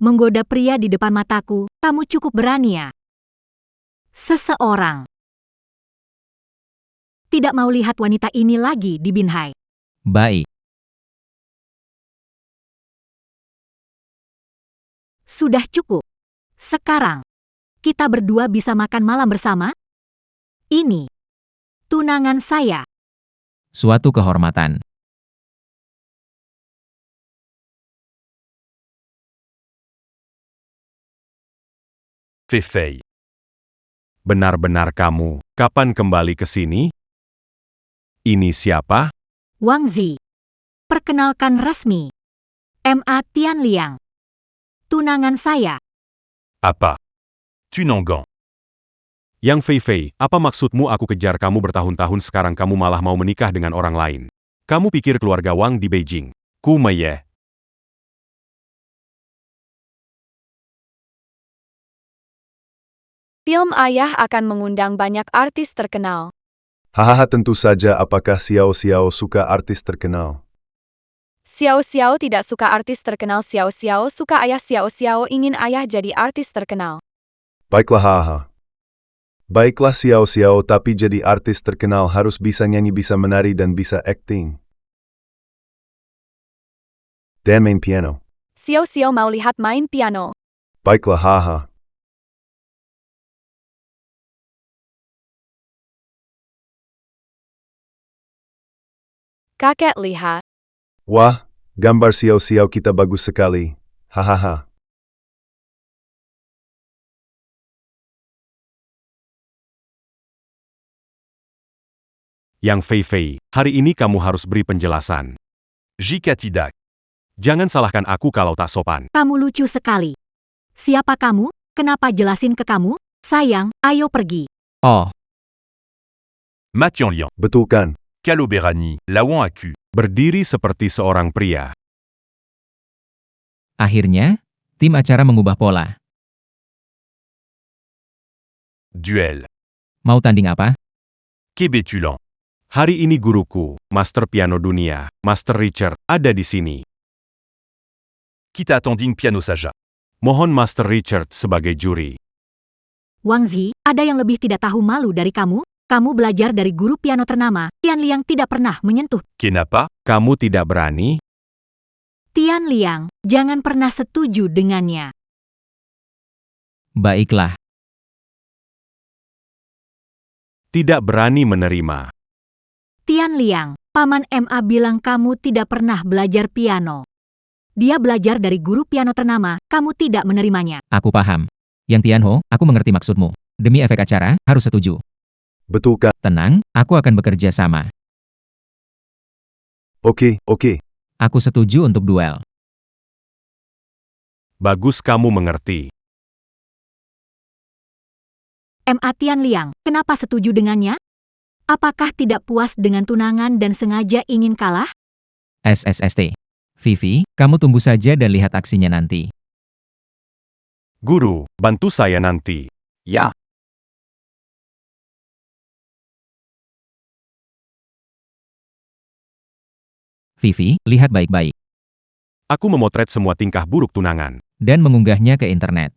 B: Menggoda pria di depan mataku, kamu cukup berani ya. Seseorang tidak mau lihat wanita ini lagi di Binhai.
D: Baik.
B: Sudah cukup. Sekarang, kita berdua bisa makan malam bersama? Ini tunangan saya.
D: Suatu kehormatan.
J: Fei Fei.
I: Benar-benar kamu, kapan kembali ke sini? Ini siapa?
B: Wang Zi. Perkenalkan resmi. MA Tianliang. Tunangan saya.
J: Apa? Tunangan.
I: Yang Fei Fei, apa maksudmu aku kejar kamu bertahun-tahun sekarang kamu malah mau menikah dengan orang lain? Kamu pikir keluarga Wang di Beijing? Kumeye.
F: Film Ayah akan mengundang banyak artis terkenal.
G: Hahaha, tentu saja. Apakah Xiao Xiao suka artis terkenal?
F: Xiao Xiao tidak suka artis terkenal. Xiao Xiao suka ayah. Xiao Xiao ingin ayah jadi artis terkenal.
G: Baiklah haha. Baiklah Xiao Xiao, tapi jadi artis terkenal harus bisa nyanyi, bisa menari, dan bisa acting. Dan main piano.
F: Xiao Xiao mau lihat main piano.
G: Baiklah haha.
F: Kakek lihat.
G: Wah, gambar Xiao Xiao kita bagus sekali. Hahaha.
I: Yang Fei Fei, hari ini kamu harus beri penjelasan.
J: Jika tidak,
I: Jangan salahkan aku kalau tak sopan.
B: Kamu lucu sekali. Siapa kamu? Kenapa jelasin ke kamu? Sayang, ayo pergi.
D: Oh,
J: Mathieu Lian,
G: Betul kan?
J: Calo Berani, Lawan Aku.
I: Berdiri seperti seorang pria.
D: akhirnya, tim acara mengubah pola.
J: Duel.
D: Mau tanding apa?
J: Québétulan.
I: Hari ini guruku, Master Piano Dunia, Master Richard, ada di sini.
J: Kita attending piano saja.
I: Mohon Master Richard sebagai juri.
B: Wang Zi, ada yang lebih tidak tahu malu dari kamu? Kamu belajar dari guru piano ternama. Tian Liang tidak pernah menyentuh.
J: Kenapa?
I: Kamu tidak berani?
B: Tian Liang, jangan pernah setuju dengannya.
D: Baiklah,
I: Tidak berani menerima.
B: Tian Liang, Paman MA bilang kamu tidak pernah belajar piano. Dia belajar dari guru piano ternama, kamu tidak menerimanya.
D: aku paham. Yang Tianho, aku mengerti maksudmu. Demi efek acara, harus setuju.
G: Betul kan?
D: Tenang, aku akan bekerja sama.
G: Oke.
D: Aku setuju untuk duel.
I: Bagus kamu mengerti.
B: MA Tian Liang, kenapa setuju dengannya? Apakah tidak puas dengan tunangan dan sengaja ingin kalah?
D: SSST. Vivi, kamu tunggu saja dan lihat aksinya nanti.
I: Guru, bantu saya nanti.
E: Ja.
D: Vivi, lihat baik-baik.
I: Aku memotret semua tingkah buruk tunangan.
D: Dan mengunggahnya ke internet.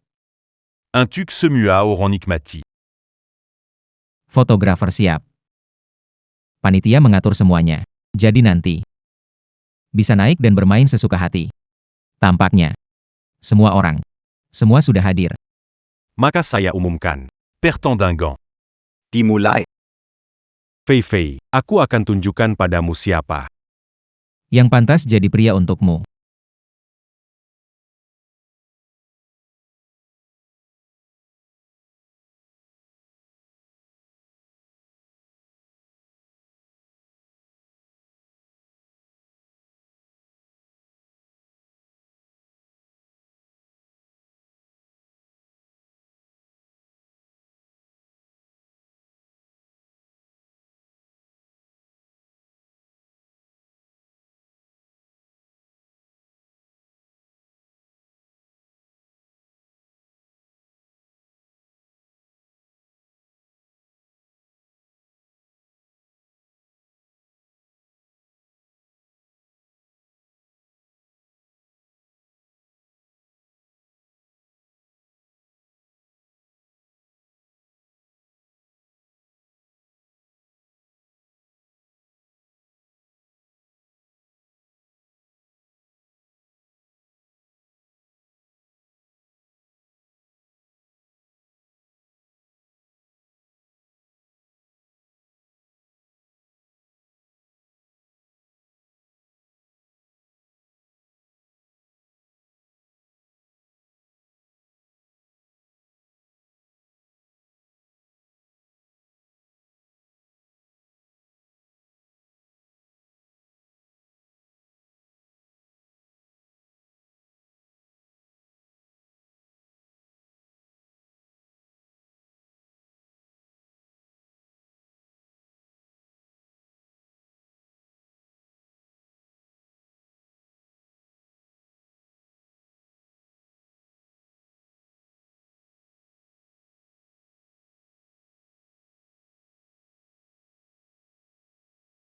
J: Un tuc semua Oronic Mati.
D: Fotografer siap. Panitia mengatur semuanya. Jadi nanti bisa naik dan bermain sesuka hati. Tampaknya semua orang, semua sudah hadir.
I: Maka saya umumkan.
J: Pertendingant.
E: Dimulai.
I: Fei Fei, aku akan tunjukkan padamu siapa.
D: Yang pantas jadi pria untukmu.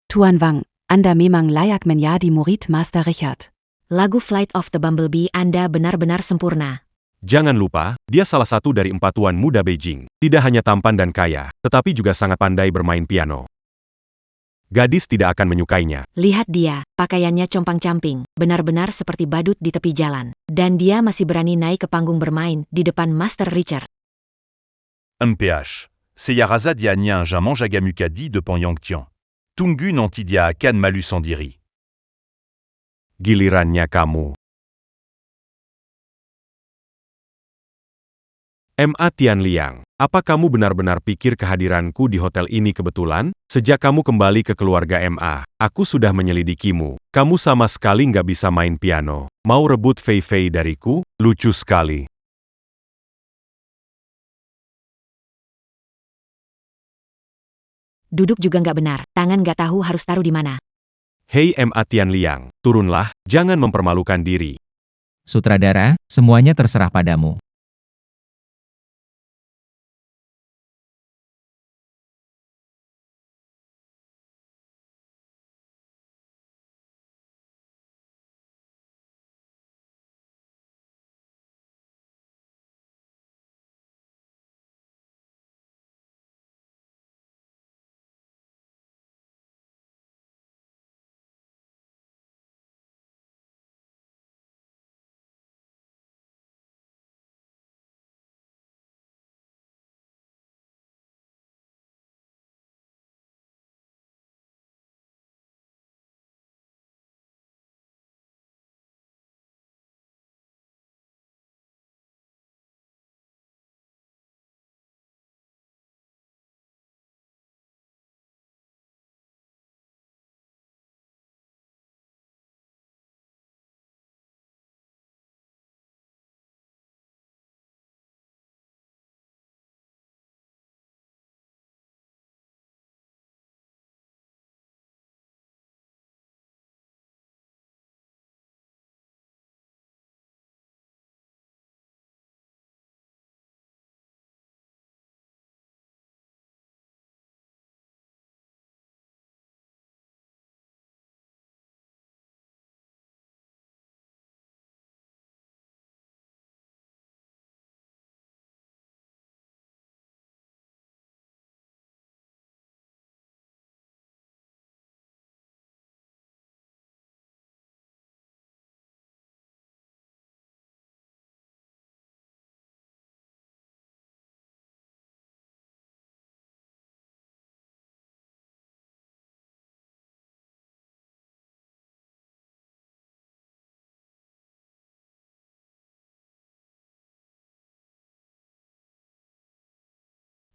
A: Tuan Wang,
H: Anda memang layak menjadi murid Master Richard.
B: Lagu Flight of the Bumblebee Anda benar-benar sempurna.
I: Jangan lupa, dia salah satu dari 4 tuan muda Beijing. Tidak hanya tampan dan kaya, tetapi juga sangat pandai bermain piano. Gadis tidak akan menyukainya.
B: Lihat dia, pakaiannya compang-camping, benar-benar seperti badut di tepi jalan. Dan dia masih berani naik ke panggung bermain di depan Master Richard.
J: MPH. Seyaraza Dianya Jamanja Gamukadi de Pangyangtian. Tunggu nanti dia akan malu sendiri.
I: Gilirannya kamu. M.A. Tianliang, apa kamu benar-benar pikir kehadiranku di hotel ini kebetulan? Sejak kamu kembali ke keluarga M.A., aku sudah menyelidikimu. Kamu sama sekali nggak bisa main piano. Mau rebut Fei Fei dariku? Lucu sekali.
B: Duduk juga nggak benar, tangan nggak tahu harus taruh di mana.
I: Hei M.A. Tianliang, turunlah, jangan mempermalukan diri.
D: Sutradara, semuanya terserah padamu.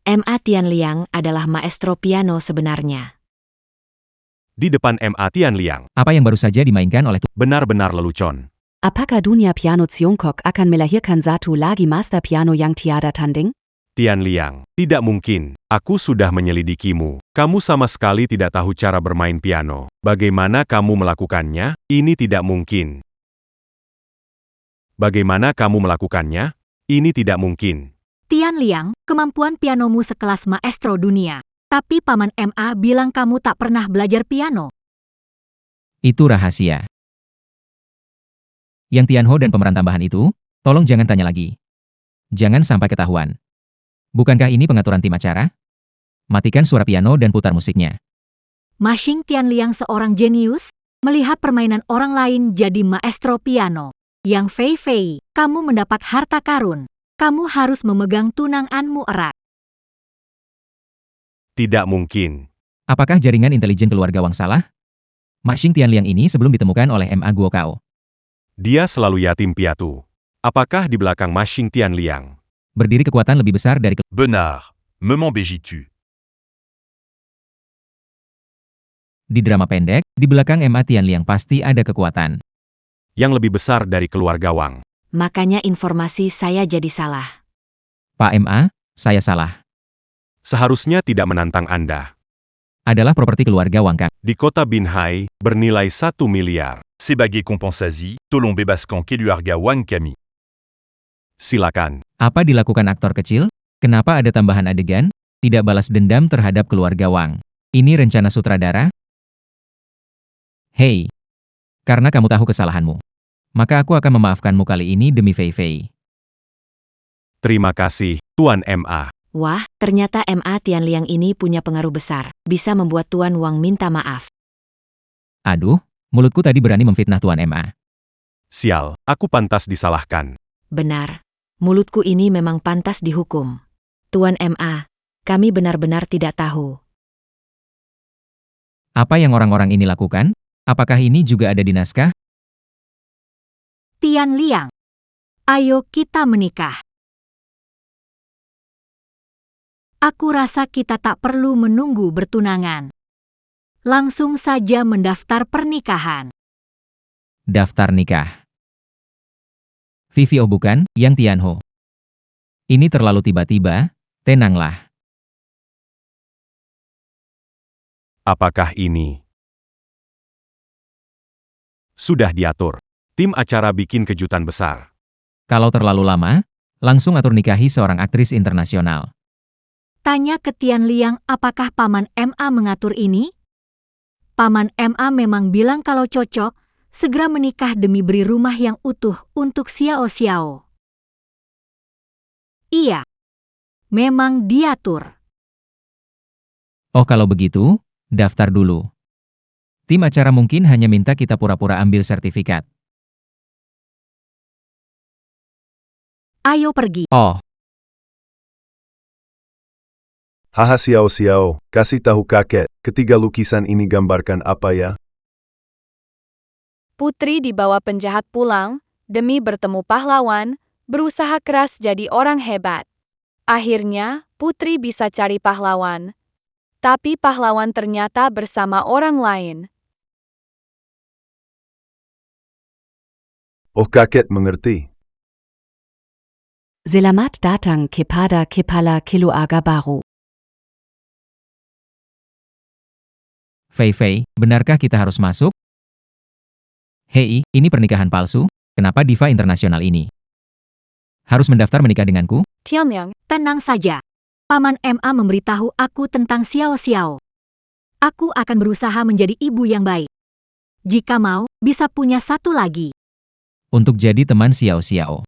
B: M.A. Tianliang adalah maestro piano sebenarnya.
I: Di depan M.A. Tianliang,
D: Apa yang baru saja dimainkan oleh
I: benar-benar lelucon.
H: Apakah dunia piano Tiongkok akan melahirkan satu lagi Master Piano yang tiada tanding?
I: Tianliang, tidak mungkin. Aku sudah menyelidikimu. Kamu sama sekali tidak tahu cara bermain piano. Bagaimana kamu melakukannya? Ini tidak mungkin. Bagaimana kamu melakukannya? Ini tidak mungkin.
K: Tianliang, kemampuan pianomu sekelas maestro dunia. Tapi Paman M.A. bilang kamu tak pernah belajar piano.
D: Itu rahasia. Yang Tianho dan pemeran tambahan itu, tolong jangan tanya lagi. Jangan sampai ketahuan. Bukankah ini pengaturan tim acara? Matikan suara piano dan putar musiknya.
K: Ma Xing Tianliang seorang jenius, melihat permainan orang lain jadi maestro piano. Yang Fei Fei, kamu mendapat harta karun. Kamu harus memegang tunanganmu erat.
I: Tidak mungkin.
D: Apakah jaringan intelijen keluarga Wang salah? Ma Xing Tianliang ini sebelum ditemukan oleh M.A. Guokao.
I: Dia selalu yatim piatu. Apakah di belakang Ma Xing Tianliang
D: Berdiri kekuatan lebih besar dari
J: Benard, me m'embégitu.
D: Di drama pendek, di belakang M.A. Tianliang pasti ada kekuatan
I: yang lebih besar dari keluarga Wang?
B: Makanya informasi saya jadi salah.
D: Pak M.A., saya salah.
I: Seharusnya tidak menantang Anda.
D: Adalah properti keluarga Wang Kang.
I: Di kota Binhai, bernilai 1 miliar.
J: Sebagai kompensasi, tolong bebaskan keluarga Wang kami.
I: Silakan.
D: Apa dilakukan aktor kecil? Kenapa ada tambahan adegan? Tidak balas dendam terhadap keluarga Wang. Ini rencana sutradara? Hei, karena kamu tahu kesalahanmu, maka aku akan memaafkanmu kali ini demi Fei Fei.
I: Terima kasih, Tuan MA.
B: Wah, ternyata MA Tianliang ini punya pengaruh besar. Bisa membuat Tuan Wang minta maaf.
D: Aduh, mulutku tadi berani memfitnah Tuan MA.
I: Sial, aku pantas disalahkan.
B: Benar, mulutku ini memang pantas dihukum. Tuan MA, kami benar-benar tidak tahu.
D: Apa yang orang-orang ini lakukan? Apakah ini juga ada di naskah?
K: Tianliang, ayo kita menikah. Aku rasa kita tak perlu menunggu bertunangan. Langsung saja mendaftar pernikahan.
D: Daftar nikah. Vivio bukan, Yang Tianho. Ini terlalu tiba-tiba, tenanglah.
I: Apakah ini sudah diatur? Tim acara bikin kejutan besar.
D: Kalau terlalu lama, langsung atur nikahi seorang aktris internasional.
K: Tanya ke Tianliang apakah Paman MA mengatur ini? Paman MA memang bilang kalau cocok, segera menikah demi beri rumah yang utuh untuk Xiao Xiao. Iya, memang diatur.
D: Oh kalau begitu, daftar dulu. Tim acara mungkin hanya minta kita pura-pura ambil sertifikat.
K: Ayo pergi.
D: Oh,
G: Haha Xiao Xiao, kasih tahu kakek, ketiga lukisan ini gambarkan apa ya?
F: Putri dibawa penjahat pulang, demi bertemu pahlawan, berusaha keras jadi orang hebat. Akhirnya, Putri bisa cari pahlawan. Tapi pahlawan ternyata bersama orang lain.
G: Oh kakek mengerti.
H: Selamat datang kepada kepala keluarga baru.
D: Fei Fei, benarkah kita harus masuk? Hei, ini pernikahan palsu, kenapa diva internasional ini harus mendaftar menikah denganku?
F: Tianliang,
K: Tenang saja. Paman MA memberitahu aku tentang Xiao Xiao. Aku akan berusaha menjadi ibu yang baik. Jika mau, bisa punya satu lagi.
D: Untuk jadi teman Xiao Xiao.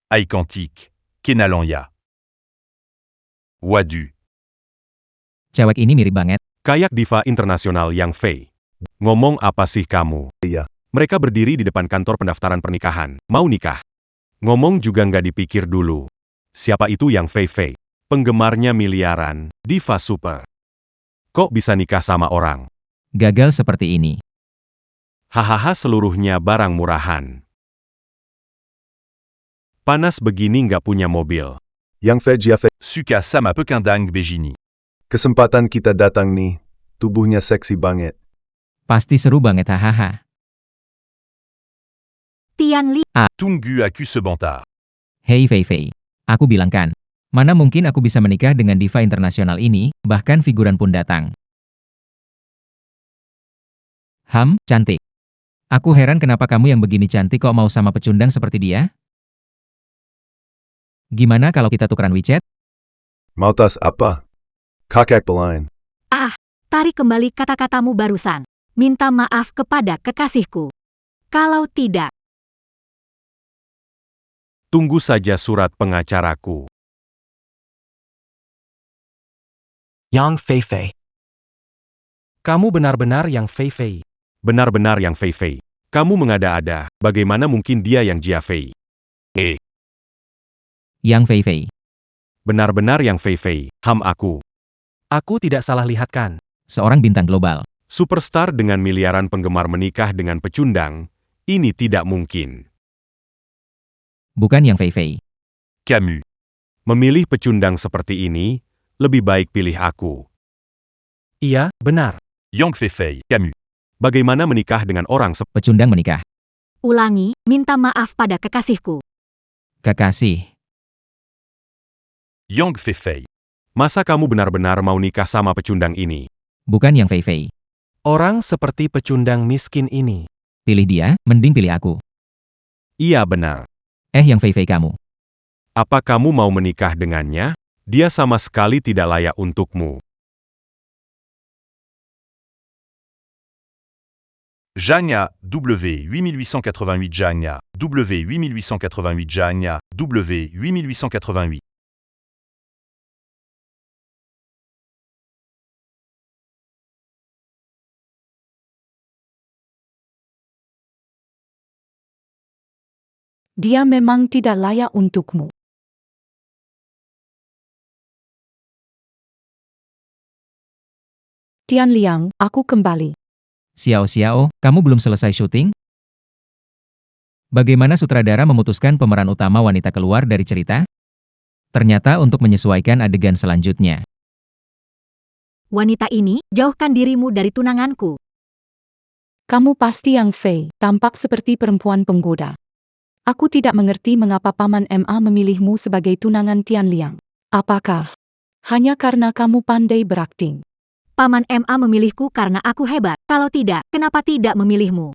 J: Aïe Quantique, Kenalanya. Wadu.
D: Cewek ini mirip banget.
I: Kayak diva internasional Yang Fei. Ngomong apa sih kamu?
G: Iya.
I: Mereka berdiri di depan kantor pendaftaran pernikahan. Mau nikah? Ngomong juga nggak dipikir dulu. Siapa itu Yang Fei Fei? Penggemarnya miliaran, diva super. Kok bisa nikah sama orang?
D: Gagal seperti ini.
I: Hahaha seluruhnya barang murahan. Panas begini nggak punya mobil.
G: Yang Fei Jia Fei,
J: Suka sama Pekindang Bejini.
G: kesempatan kita datang nih. Tubuhnya seksi banget.
D: Pasti seru banget hahaha.
K: Tianliang,
J: Tunggu aku sebentar.
D: Hei Fei Fei, aku bilang kan, mana mungkin aku bisa menikah dengan diva internasional ini, bahkan figuran pun datang. Cantik. Aku heran kenapa kamu yang begini cantik kok mau sama pecundang seperti dia? Gimana kalau kita tukeran WeChat?
G: Mau tas apa? Kakek belain.
K: tarik kembali kata-katamu barusan. Minta maaf kepada kekasihku. Kalau tidak,
I: Tunggu saja surat pengacaraku.
L: Yang Fei Fei. Kamu benar-benar Yang Fei Fei.
I: Benar-benar Yang Fei Fei. Kamu mengada-ada, bagaimana mungkin dia yang Jia Fei?
D: Yang Fei Fei.
I: Benar-benar Yang Fei Fei, aku.
L: Aku tidak salah lihat kan?
D: Seorang bintang global.
I: Superstar dengan miliaran penggemar menikah dengan pecundang, ini tidak mungkin.
D: Bukan Yang Fei Fei.
J: Camus.
I: Memilih pecundang seperti ini, lebih baik pilih aku.
L: Iya, benar.
J: Yang Fei Fei, Camus.
I: Bagaimana menikah dengan orang
D: Pecundang menikah.
K: ulangi, minta maaf pada kekasihku.
D: Kekasih.
J: Yang Fei Fei.
I: Masa kamu benar-benar mau nikah sama pecundang ini?
D: Bukan Yang Fei Fei.
L: Orang seperti pecundang miskin ini.
D: Pilih dia, mending pilih aku.
I: Iya benar.
D: Yang Fei Fei kamu.
I: Apa kamu mau menikah dengannya? Dia sama sekali tidak layak untukmu.
J: Jania, W8888 Jania, W8888 Jania, W8888.
A: Dia memang tidak layak untukmu. Tian Liang, aku kembali.
D: Xiao Xiao, kamu belum selesai syuting? Bagaimana sutradara memutuskan pemeran utama wanita keluar dari cerita? Ternyata untuk menyesuaikan adegan selanjutnya.
K: Wanita ini, jauhkan dirimu dari tunanganku.
A: Kamu pasti Yang Fei, tampak seperti perempuan penggoda. Aku tidak mengerti mengapa Paman MA memilihmu sebagai tunangan Tian Liang. Apakah hanya karena kamu pandai berakting?
K: Paman MA memilihku karena aku hebat. Kalau tidak, kenapa tidak memilihmu?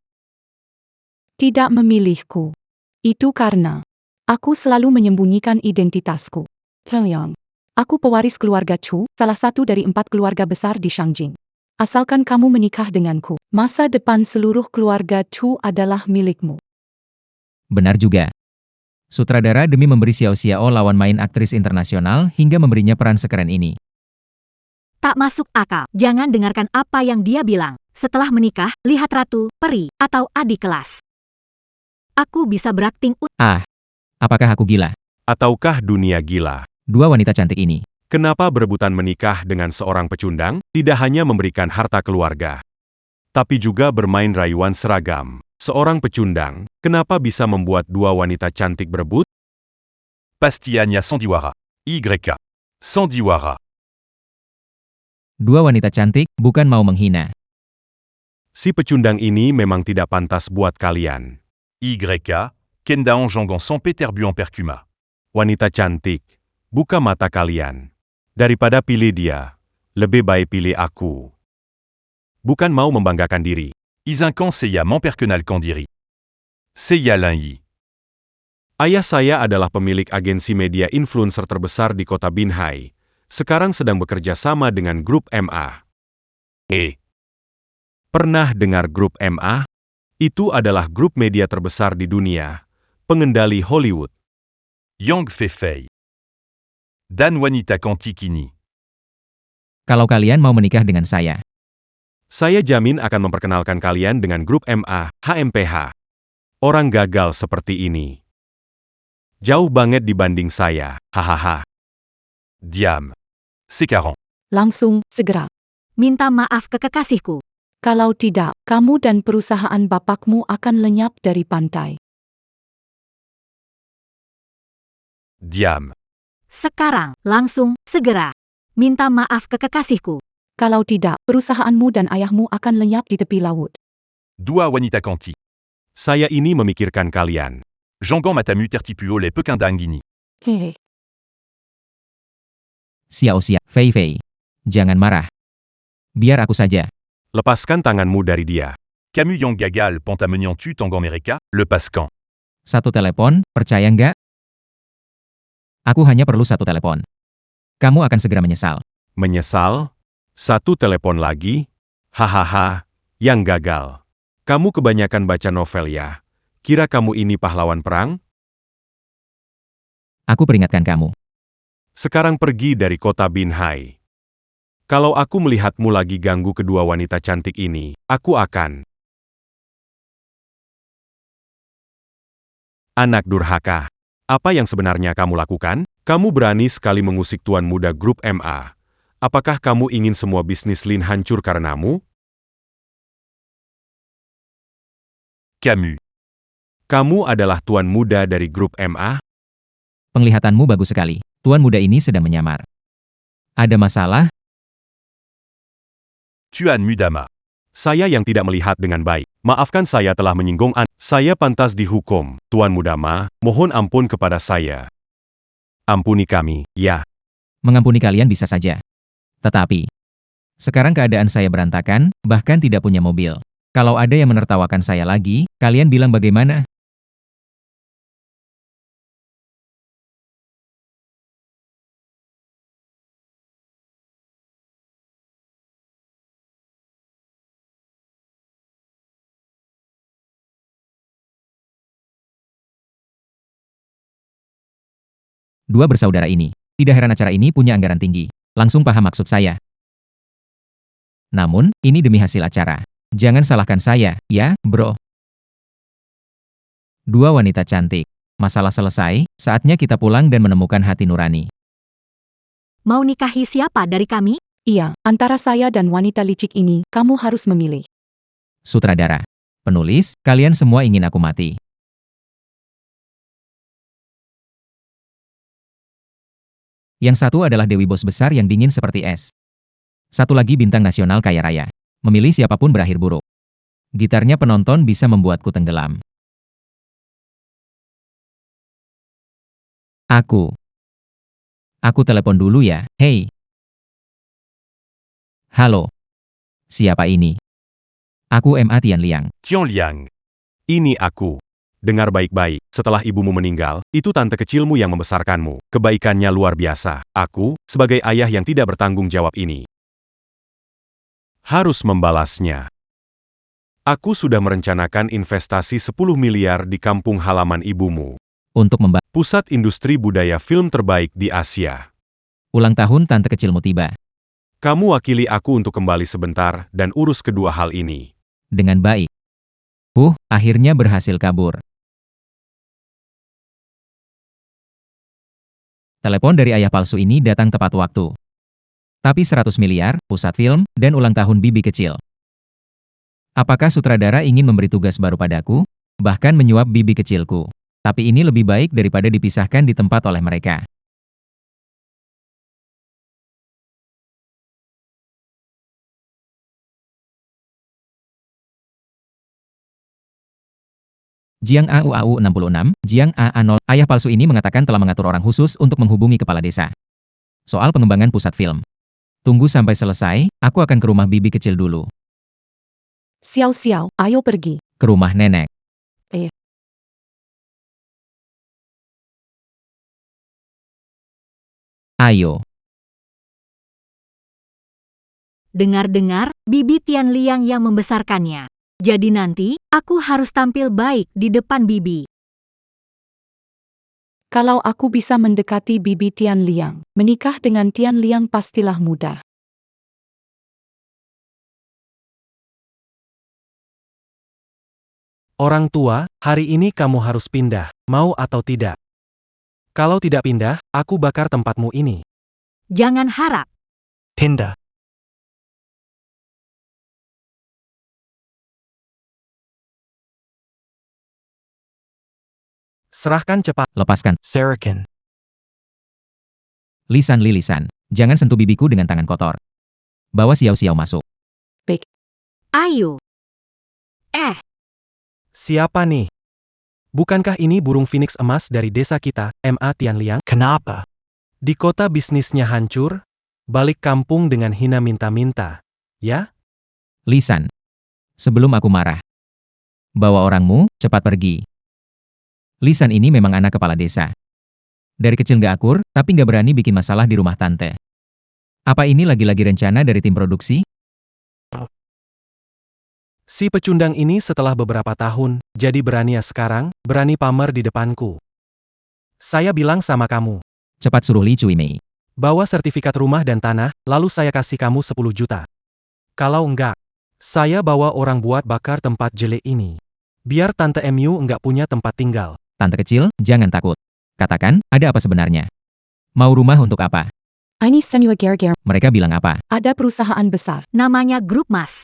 A: Tidak memilihku. Itu karena aku selalu menyembunyikan identitasku. Liang. Aku pewaris keluarga Chu, salah satu dari 4 keluarga besar di Shangjing. Asalkan kamu menikah denganku, masa depan seluruh keluarga Chu adalah milikmu.
D: Benar juga. Sutradara demi memberi Xiao Xiao lawan main aktris internasional hingga memberinya peran sekeren ini.
K: Tak masuk akal. Jangan dengarkan apa yang dia bilang. Setelah menikah, lihat ratu, peri, atau adik kelas. Aku bisa berakting.
D: Apakah aku gila?
I: Ataukah dunia gila?
D: Dua wanita cantik ini.
I: Kenapa berebutan menikah dengan seorang pecundang? Tidak hanya memberikan harta keluarga, tapi juga bermain rayuan seragam. Seorang pecundang, kenapa bisa membuat dua wanita cantik berebut?
J: Pastillania Sandiwara. YK. Sandiwara.
D: Dua wanita cantik, bukan mau menghina.
I: Si pecundang ini memang tidak pantas buat kalian.
J: YK. Kendaon Jongon San Peter Buan Percuma.
I: Wanita cantik, buka mata kalian. Daripada pilih dia, lebih baik pilih aku. Bukan mau membanggakan diri.
J: Izinkan Seiya Mamperkenal Kandiri. Seiya Linyi.
I: Ayah saya adalah pemilik agensi media influencer terbesar di kota Binhai. Sekarang sedang bekerja sama dengan grup MA. Pernah dengar grup MA? Itu adalah grup media terbesar di dunia, pengendali Hollywood.
J: Yang Fei Fei. Dan Wanita Kantikini.
D: Kalau kalian mau menikah dengan saya
I: jamin akan memperkenalkan kalian dengan grup MA, HMPH. Orang gagal seperti ini. Jauh banget dibanding saya, hahaha.
J: Diam. C40.
A: Langsung, segera.
K: Minta maaf ke kekasihku.
A: Kalau tidak, kamu dan perusahaan bapakmu akan lenyap dari pantai.
J: Diam.
K: Sekarang, langsung, segera. Minta maaf ke kekasihku.
A: Kalau tidak, perusahaanmu dan ayahmu akan lenyap di tepi laut.
J: Dua Wanita Kanti.
I: Saya ini memikirkan kalian.
J: Jongon Matamu Tertipuo Le Pekindangini.
A: Hehe.
D: Xiao Xiao, Fei Fei. Jangan marah. Biar aku saja.
I: Lepaskan tanganmu dari dia.
J: Camus Yang Gagal Pantamenian Tu Tangon Mereka, Le Pascan.
D: Satu telepon, percaya nggak? Aku hanya perlu satu telepon. Kamu akan segera menyesal.
I: Menyesal? Satu telepon lagi? Hahaha, yang gagal. Kamu kebanyakan baca novel ya? Kira kamu ini pahlawan perang?
D: Aku peringatkan kamu.
I: Sekarang pergi dari kota Binhai. Kalau aku melihatmu lagi ganggu kedua wanita cantik ini, aku akan... Anak durhaka. Apa yang sebenarnya kamu lakukan? Kamu berani sekali mengusik tuan muda grup MA. Apakah kamu ingin semua bisnis Lin hancur karenamu?
J: Camus.
I: Kamu adalah tuan muda dari grup MA?
D: Penglihatanmu bagus sekali. Tuan muda ini sedang menyamar. Ada masalah?
J: Tuan Mudama.
I: Saya yang tidak melihat dengan baik. Maafkan saya telah menyinggung Anda. Saya pantas dihukum. Tuan Mudama, mohon ampun kepada saya. Ampuni kami, ya.
D: Mengampuni kalian bisa saja. Tetapi, Sekarang keadaan saya berantakan, bahkan tidak punya mobil. Kalau ada yang menertawakan saya lagi, kalian bilang bagaimana? Dua bersaudara ini. Tidak heran acara ini punya anggaran tinggi. Langsung paham maksud saya. Namun, ini demi hasil acara. Jangan salahkan saya, ya, bro. Dua wanita cantik. Masalah selesai, saatnya kita pulang dan menemukan hati nurani.
K: Mau nikahi siapa dari kami?
A: Iya, antara saya dan wanita licik ini, kamu harus memilih.
D: Sutradara. Penulis, kalian semua ingin aku mati. Yang satu adalah Dewi bos besar yang dingin seperti es. Satu lagi bintang nasional kaya raya. Memilih siapapun berakhir buruk. Gitarnya penonton bisa membuatku tenggelam. Aku telepon dulu ya, hei. Halo. Siapa ini? Aku MA Tian Liang.
I: Tian Liang. Ini aku. Dengar baik-baik, setelah ibumu meninggal, itu tante kecilmu yang membesarkanmu. Kebaikannya luar biasa. Aku, sebagai ayah yang tidak bertanggung jawab ini, harus membalasnya. Aku sudah merencanakan investasi 10 miliar di kampung halaman ibumu.
D: Untuk
I: Pusat industri budaya film terbaik di Asia.
D: ulang tahun tante kecilmu tiba.
I: Kamu wakili aku untuk kembali sebentar dan urus kedua hal ini.
D: Dengan baik. Akhirnya berhasil kabur. Telepon dari ayah palsu ini datang tepat waktu. Tapi 100 miliar, pusat film, dan ulang tahun bibi kecil. Apakah sutradara ingin memberi tugas baru padaku? Bahkan menyuap bibi kecilku. Tapi ini lebih baik daripada dipisahkan di tempat oleh mereka. Jiang AUAU 66, Jiang AA0, ayah palsu ini mengatakan telah mengatur orang khusus untuk menghubungi kepala desa. Soal pengembangan pusat film. Tunggu sampai selesai, aku akan ke rumah bibi kecil dulu.
A: Xiao, ayo pergi.
D: Ke rumah nenek. Ayo.
K: Dengar-dengar, Bibi Tian Liang yang membesarkannya. Jadi nanti, aku harus tampil baik di depan Bibi.
A: Kalau aku bisa mendekati bibi Tian Liang, menikah dengan Tian Liang pastilah mudah.
L: Orang tua, hari ini kamu harus pindah, mau atau tidak. Kalau tidak pindah, aku bakar tempatmu ini.
K: Jangan harap.
L: Pindah. Serahkan cepat.
D: Lepaskan.
L: Sarakin.
D: Lisan, jangan sentuh bibiku dengan tangan kotor. Bawa Xiao masuk.
K: Ayo.
L: Siapa nih? Bukankah ini burung phoenix emas dari desa kita, MA Tian Liang? Kenapa? Di kota bisnisnya hancur, balik kampung dengan hina minta-minta, ya?
D: Lisan. Sebelum aku marah. Bawa orangmu, cepat pergi. Lisan ini memang anak kepala desa. Dari kecil gak akur, tapi gak berani bikin masalah di rumah tante. Apa ini lagi-lagi rencana dari tim produksi?
L: Si pecundang ini setelah beberapa tahun, jadi berani ya sekarang, berani pamer di depanku. Saya bilang sama kamu.
D: Cepat suruh Li Cui Mei.
L: Bawa sertifikat rumah dan tanah, lalu saya kasih kamu 10 juta. Kalau enggak, saya bawa orang buat bakar tempat jelek ini. Biar Tante MU enggak punya tempat tinggal.
D: Tante kecil, jangan takut. Katakan, ada apa sebenarnya? Mau rumah untuk apa?
A: Ini Senua Ger.
D: Mereka bilang apa?
A: Ada perusahaan besar.
K: Namanya Grup Mas.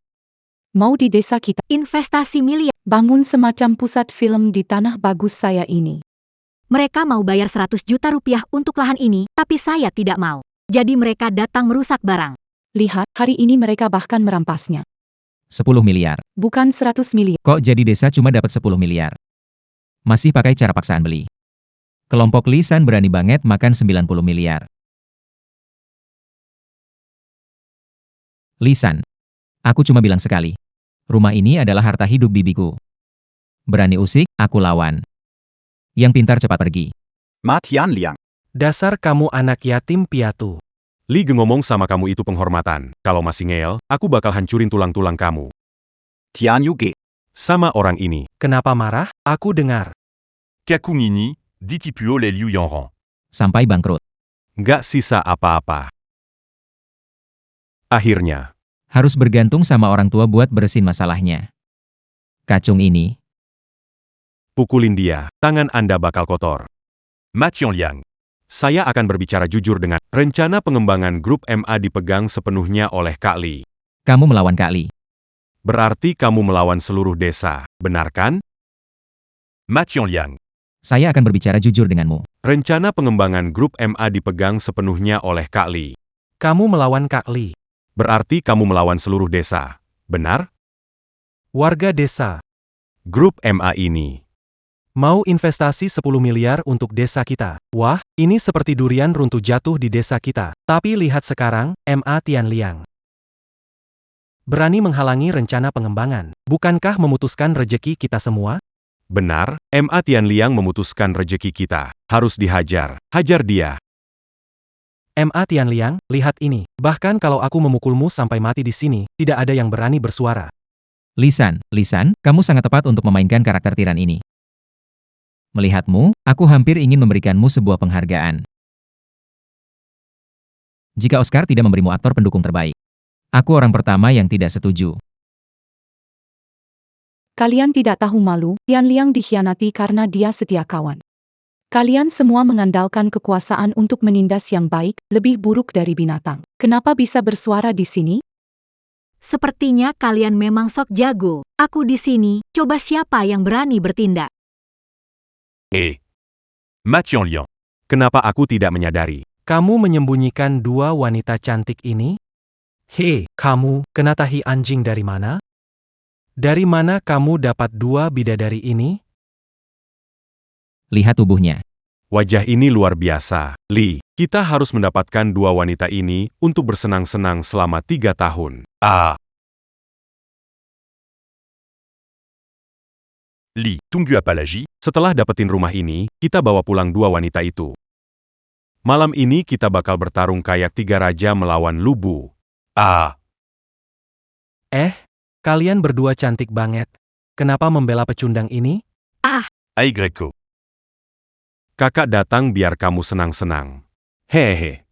A: Mau di desa kita.
K: Investasi miliar.
A: Bangun semacam pusat film di tanah bagus saya ini.
K: Mereka mau bayar 100 juta rupiah untuk lahan ini, tapi saya tidak mau. Jadi mereka datang merusak barang.
A: Lihat, hari ini mereka bahkan merampasnya.
D: 10 miliar.
A: Bukan 100 miliar.
D: Kok jadi desa cuma dapat 10 miliar? Masih pakai cara paksaan beli. Kelompok Lisan berani banget makan 90 miliar. Lisan. Aku cuma bilang sekali. Rumah ini adalah harta hidup bibiku. Berani usik, aku lawan. Yang pintar cepat pergi.
E: Ma Tianliang.
L: Dasar kamu anak yatim piatu.
I: Li ngomong sama kamu itu penghormatan. Kalau masih ngeyel, aku bakal hancurin tulang-tulang kamu.
E: Tian Yuge.
I: Sama orang ini.
L: Kenapa marah? Aku dengar.
J: Kakungini, dit Tipuo les Liu Yanran.
D: Sampai bangkrut.
I: Nggak sisa apa-apa. Akhirnya,
D: Harus bergantung sama orang tua buat beresin masalahnya. Kacung ini.
I: pukulin dia, tangan Anda bakal kotor.
J: Ma Tianliang.
I: Saya akan berbicara jujur dengan rencana pengembangan grup MA dipegang sepenuhnya oleh Kak Li.
D: Kamu melawan Kak Li.
I: Berarti kamu melawan seluruh desa, benar kan?
J: Ma Tianliang.
D: Saya akan berbicara jujur denganmu.
I: Rencana pengembangan grup MA dipegang sepenuhnya oleh Kak Li.
L: Kamu melawan Kak Li.
I: Berarti kamu melawan seluruh desa, benar?
L: Warga desa.
I: Grup MA ini.
L: Mau investasi 10 miliar untuk desa kita. Wah, ini seperti durian runtuh jatuh di desa kita. Tapi lihat sekarang, MA Tianliang. Berani menghalangi rencana pengembangan. Bukankah memutuskan rejeki kita semua?
I: Benar, MA Tianliang memutuskan rejeki kita. Harus dihajar. Hajar dia.
L: MA Tianliang, lihat ini. Bahkan kalau aku memukulmu sampai mati di sini, tidak ada yang berani bersuara.
D: Lisan, kamu sangat tepat untuk memainkan karakter tiran ini. Melihatmu, aku hampir ingin memberikanmu sebuah penghargaan. Jika Oscar tidak memberimu aktor pendukung terbaik. Aku orang pertama yang tidak setuju.
A: Kalian tidak tahu malu, Tianliang dikhianati karena dia setia kawan. Kalian semua mengandalkan kekuasaan untuk menindas yang baik, lebih buruk dari binatang. Kenapa bisa bersuara di sini?
K: Sepertinya kalian memang sok jago. Aku di sini, coba siapa yang berani bertindak.
J: Ma Tianliang.
I: Kenapa aku tidak menyadari?
L: Kamu menyembunyikan dua wanita cantik ini? Hei, kamu, kena tahi anjing dari mana? Dari mana kamu dapat dua bidadari ini?
D: Lihat tubuhnya.
I: Wajah ini luar biasa. Li, kita harus mendapatkan dua wanita ini untuk bersenang-senang selama 3 tahun.
J: Li, tunggu apa lagi?
I: Setelah dapetin rumah ini, kita bawa pulang dua wanita itu. Malam ini kita bakal bertarung kayak 3 raja melawan Lubu.
L: Kalian berdua cantik banget. Kenapa membela pecundang ini?
J: Ai Greco.
I: Kakak datang biar kamu senang-senang. Hehe.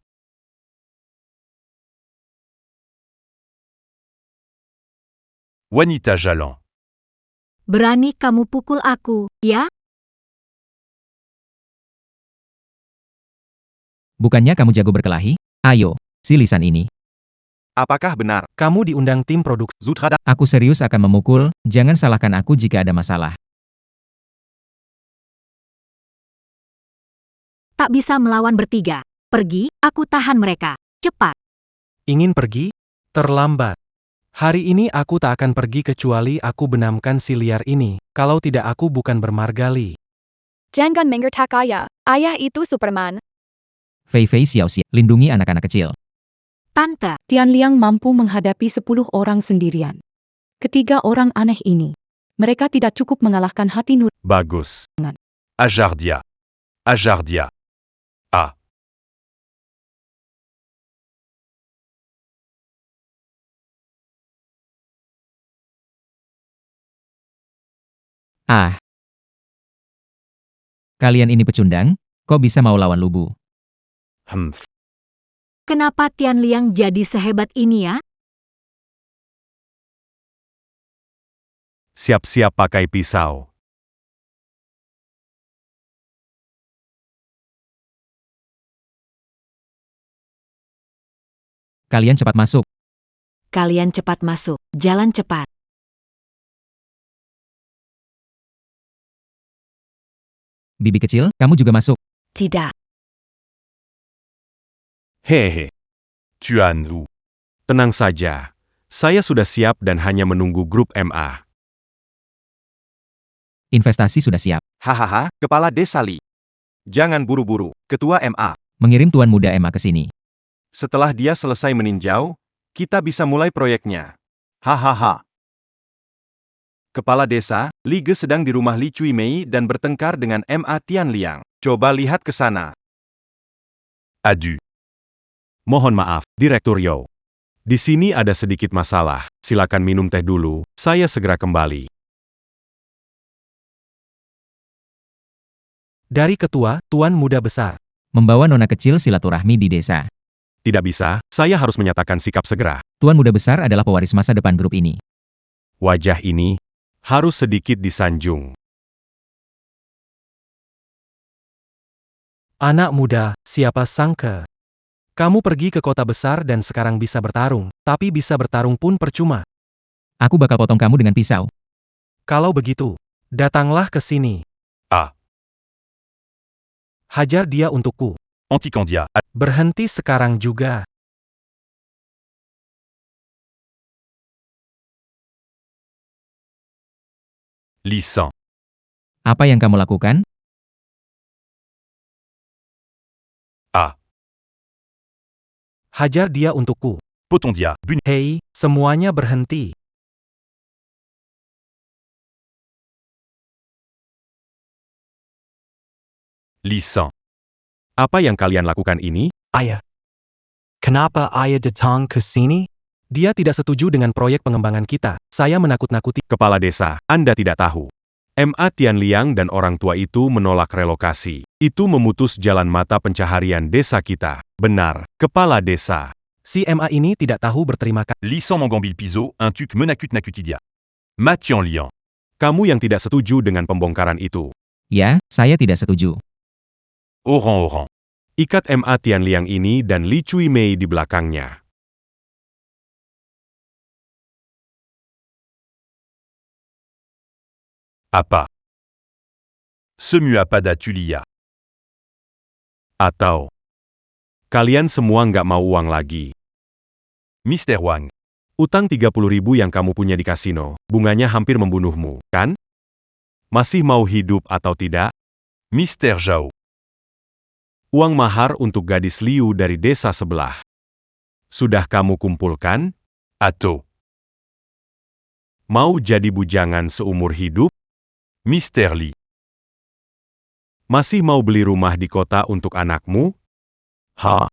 J: Wanita Jalan.
K: Berani kamu pukul aku, ya?
D: Bukannya kamu jago berkelahi? Ayo, si Lisan ini.
C: Apakah benar?
L: Kamu diundang tim produksi.
C: Sutradara.
D: Aku serius akan memukul, jangan salahkan aku jika ada masalah.
K: Tak bisa melawan bertiga. Pergi, aku tahan mereka. Cepat.
L: Ingin pergi? Terlambat. Hari ini aku tak akan pergi kecuali aku benamkan si liar ini. Kalau tidak aku bukan bermargali.
F: Jangan menggertak ayah. Ayah itu Superman.
D: Fei Xiaoxia, lindungi anak-anak kecil.
K: Tante,
A: Tianliang mampu menghadapi 10 orang sendirian. Ketiga orang aneh ini. Mereka tidak cukup mengalahkan hati nurani.
I: Bagus.
J: Ajardia.
D: Kalian ini pecundang, kok bisa mau lawan Lubu?
K: kenapa Tianliang jadi sehebat ini ya?
I: Siap-siap pakai pisau.
D: Kalian cepat masuk.
B: Kalian cepat masuk. Jalan cepat.
D: Bibi kecil, kamu juga masuk.
B: Tidak.
I: Hehe.
J: Tuan Wu.
I: Tenang saja. Saya sudah siap dan hanya menunggu grup MA.
D: Investasi sudah siap.
C: Hahaha, Kepala Desa Li. Jangan buru-buru, Ketua MA.
D: Mengirim Tuan Muda Emma ke sini.
C: Setelah dia selesai meninjau, Kita bisa mulai proyeknya. Hahaha. Kepala desa, Li Ge sedang di rumah Li Cui Mei dan bertengkar dengan Ma Tianliang. Coba lihat ke sana.
J: Adu.
I: Mohon maaf, Direktur Yao. Di sini ada sedikit masalah. Silakan minum teh dulu, saya segera kembali.
L: Dari ketua, Tuan Muda Besar.
D: Membawa nona kecil silaturahmi di desa.
I: Tidak bisa, saya harus menyatakan sikap segera.
D: Tuan Muda Besar adalah pewaris masa depan grup ini.
I: Wajah ini harus sedikit disanjung.
L: Anak muda, siapa sangka? Kamu pergi ke kota besar dan sekarang bisa bertarung, tapi bisa bertarung pun percuma.
D: Aku bakal potong kamu dengan pisau.
L: Kalau begitu, datanglah ke sini.
J: Ah.
L: Hajar dia untukku.
J: Anticandia.
L: Berhenti sekarang juga.
J: Li San.
D: Apa yang kamu lakukan?
J: Ah.
L: Hajar dia untukku.
J: Potondia. Bun.
L: Hei, semuanya berhenti.
J: Li San.
I: Apa yang kalian lakukan ini?
L: Ayah. Kenapa ayah datang ke sini? Dia tidak setuju dengan proyek pengembangan kita. Saya menakut-nakuti.
I: Kepala desa, Anda tidak tahu. Ma Tianliang dan orang tua itu menolak relokasi. Itu memutus jalan mata pencaharian desa kita. Benar, Kepala Desa.
L: Si Ma ini tidak tahu berterima kasih.
J: Li San Mangambil Piso, un tuc menakut nakutidia. Ma Tianliang.
I: Kamu yang tidak setuju dengan pembongkaran itu.
D: Ya, saya tidak setuju.
J: Orang-orang.
I: Ikat Ma Tianliang ini dan Li Cui Mei di belakangnya.
J: Apa. Semua pada Tulia.
I: Atau, kalian semua nggak mau uang lagi.
J: Mister Wang.
I: Utang 30.000 yang kamu punya di kasino, bunganya hampir membunuhmu, kan? Masih mau hidup atau tidak?
J: Mister Zhao.
I: Uang mahar untuk gadis Liu dari desa sebelah. Sudah kamu kumpulkan?
J: Atau.
I: Mau jadi bujangan seumur hidup?
J: Mister Li.
I: Masih mau beli rumah di kota untuk anakmu?
J: Ha.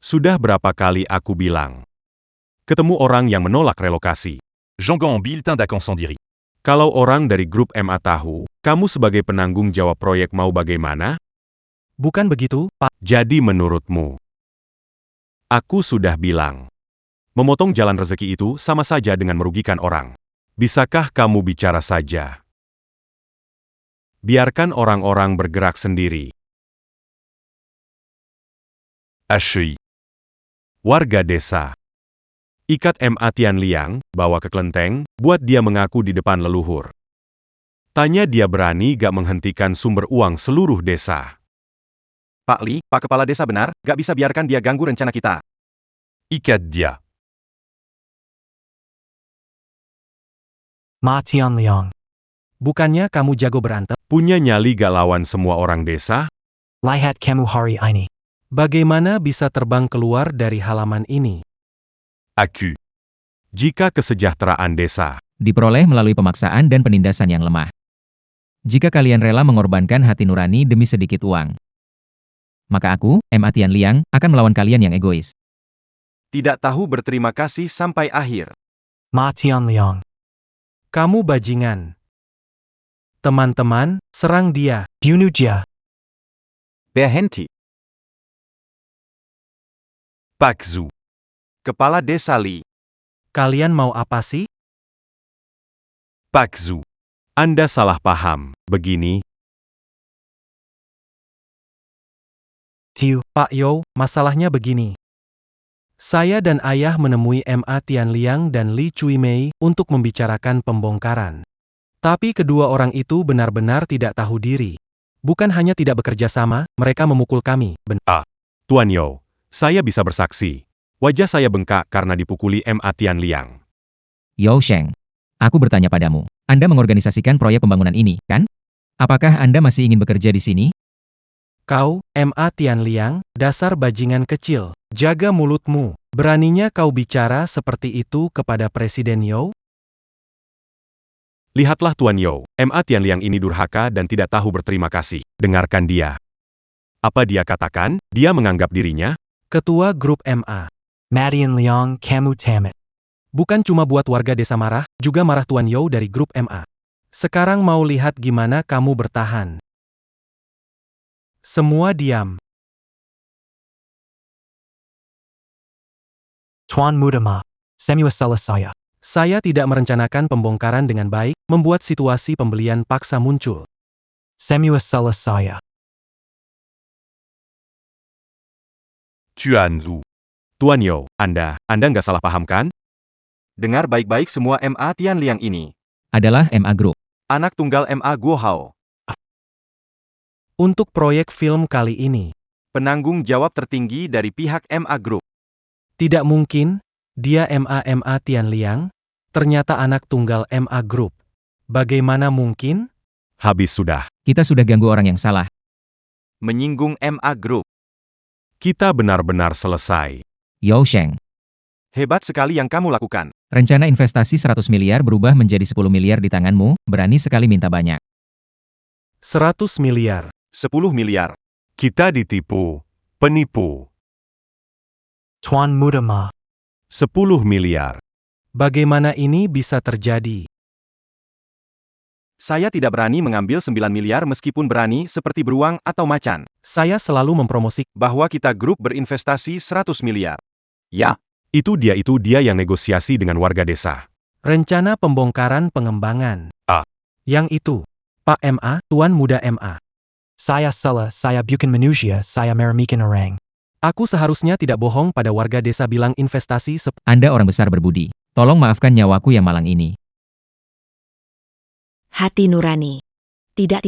I: Sudah berapa kali aku bilang? Ketemu orang yang menolak relokasi.
J: Jean-Gambil tindakan sendiri.
I: Kalau orang dari grup MA tahu, kamu sebagai penanggung jawab proyek mau bagaimana?
L: Bukan begitu, Pak.
I: Jadi menurutmu? Aku sudah bilang. Memotong jalan rezeki itu sama saja dengan merugikan orang. Bisakah kamu bicara saja? Biarkan orang-orang bergerak sendiri.
J: HEI.
I: Warga desa. Ikat Ma Tianliang, bawa ke kelenteng, buat dia mengaku di depan leluhur. Tanya dia berani gak menghentikan sumber uang seluruh desa.
C: Pak Li, Pak Kepala Desa benar, gak bisa biarkan dia ganggu rencana kita.
J: Ikat dia.
L: Ma Tianliang. Bukannya kamu jago berantem?
I: Punya nyali gak lawan semua orang desa?
L: Lihat kamu hari ini. Bagaimana bisa terbang keluar dari halaman ini?
J: Aku.
I: Jika kesejahteraan desa
D: Diperoleh melalui pemaksaan dan penindasan yang lemah. Jika kalian rela mengorbankan hati nurani demi sedikit uang, maka aku, Ma Tianliang, akan melawan kalian yang egois.
C: Tidak tahu berterima kasih sampai akhir.
L: Ma Tianliang. Kamu bajingan. Teman-teman, serang dia. Bunuh dia.
E: Berhenti.
J: Pak Zhu.
C: Kepala Desa Li.
L: Kalian mau apa sih?
J: Pak Zhu.
I: Anda salah paham. Begini,
L: Tiu, Pak Yo, masalahnya begini. Saya dan ayah menemui Ma Tianliang dan Li Cui Mei untuk membicarakan pembongkaran. Tapi kedua orang itu benar-benar tidak tahu diri. Bukan hanya tidak bekerja sama, mereka memukul kami.
I: Tuan Yo, saya bisa bersaksi. Wajah saya bengkak karena dipukuli Ma Tianliang.
D: Yao Sheng, aku bertanya padamu, Anda mengorganisasikan proyek pembangunan ini, kan? Apakah Anda masih ingin bekerja di sini?
L: Kau, MA Tianliang, dasar bajingan kecil. Jaga mulutmu. Beraninya kau bicara seperti itu kepada Presiden You?
I: Lihatlah Tuan You, MA Tianliang ini durhaka dan tidak tahu berterima kasih. Dengarkan dia. Apa dia katakan? Dia menganggap dirinya
L: Ketua Grup MA. Madian Liang Kamu Tamit. Bukan cuma buat warga desa marah, juga marah Tuan You dari Grup MA. Sekarang mau lihat gimana kamu bertahan. Semua diam. Tuan Muda Ma, Semuasalah saya. Saya tidak merencanakan pembongkaran dengan baik, membuat situasi pembelian paksa muncul. Semuasalah saya.
J: Tuan Zhu.
I: Tuan You, Anda nggak salah paham kan?
C: Dengar baik-baik semua MA Tianliang ini.
D: Adalah MA Group.
C: Anak tunggal MA Guo Hao.
L: Untuk proyek film kali ini,
C: Penanggung jawab tertinggi dari pihak MA Group.
L: tidak mungkin, dia MA Tianliang, ternyata anak tunggal MA Group. Bagaimana mungkin?
I: Habis sudah.
D: Kita sudah ganggu orang yang salah.
C: Menyinggung MA Group.
I: Kita benar-benar selesai.
D: Yao Sheng.
C: Hebat sekali yang kamu lakukan.
D: Rencana investasi 100 miliar berubah menjadi 10 miliar di tanganmu, berani sekali minta banyak.
L: 100 miliar.
C: 10 miliar.
I: Kita ditipu. Penipu.
L: Tuan Muda Ma.
I: 10 miliar.
L: Bagaimana ini bisa terjadi?
C: Saya tidak berani mengambil 9 miliar meskipun berani seperti beruang atau macan.
L: Saya selalu mempromosikan
C: Bahwa kita grup berinvestasi 100 miliar.
I: Ya, itu dia yang negosiasi dengan warga desa.
L: rencana pembongkaran pengembangan. Yang itu, Pak MA, Tuan Muda MA. Saya salah, saya bukan manusia, saya meremehkan orang. Aku seharusnya tidak bohong pada warga desa bilang investasi
D: Anda orang besar berbudi. Tolong maafkan nyawaku yang malang ini.
B: Hati nurani. Tidak.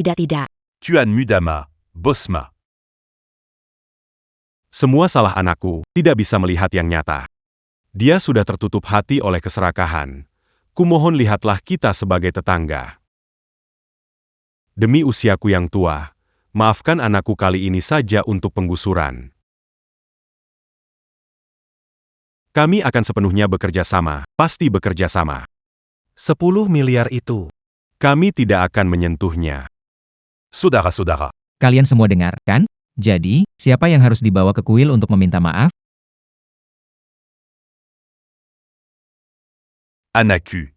J: Tuan Muda Ma, Bos Ma.
I: Semua salah anakku, tidak bisa melihat yang nyata. Dia sudah tertutup hati oleh keserakahan. Kumohon lihatlah kita sebagai tetangga. Demi usiaku yang tua, maafkan anakku kali ini saja untuk penggusuran. Kami akan sepenuhnya bekerja sama, pasti bekerja sama.
L: 10 miliar itu.
I: Kami tidak akan menyentuhnya.
J: Saudara-saudara.
D: Kalian semua dengar, kan? Jadi, siapa yang harus dibawa ke kuil untuk meminta maaf?
J: Anaku.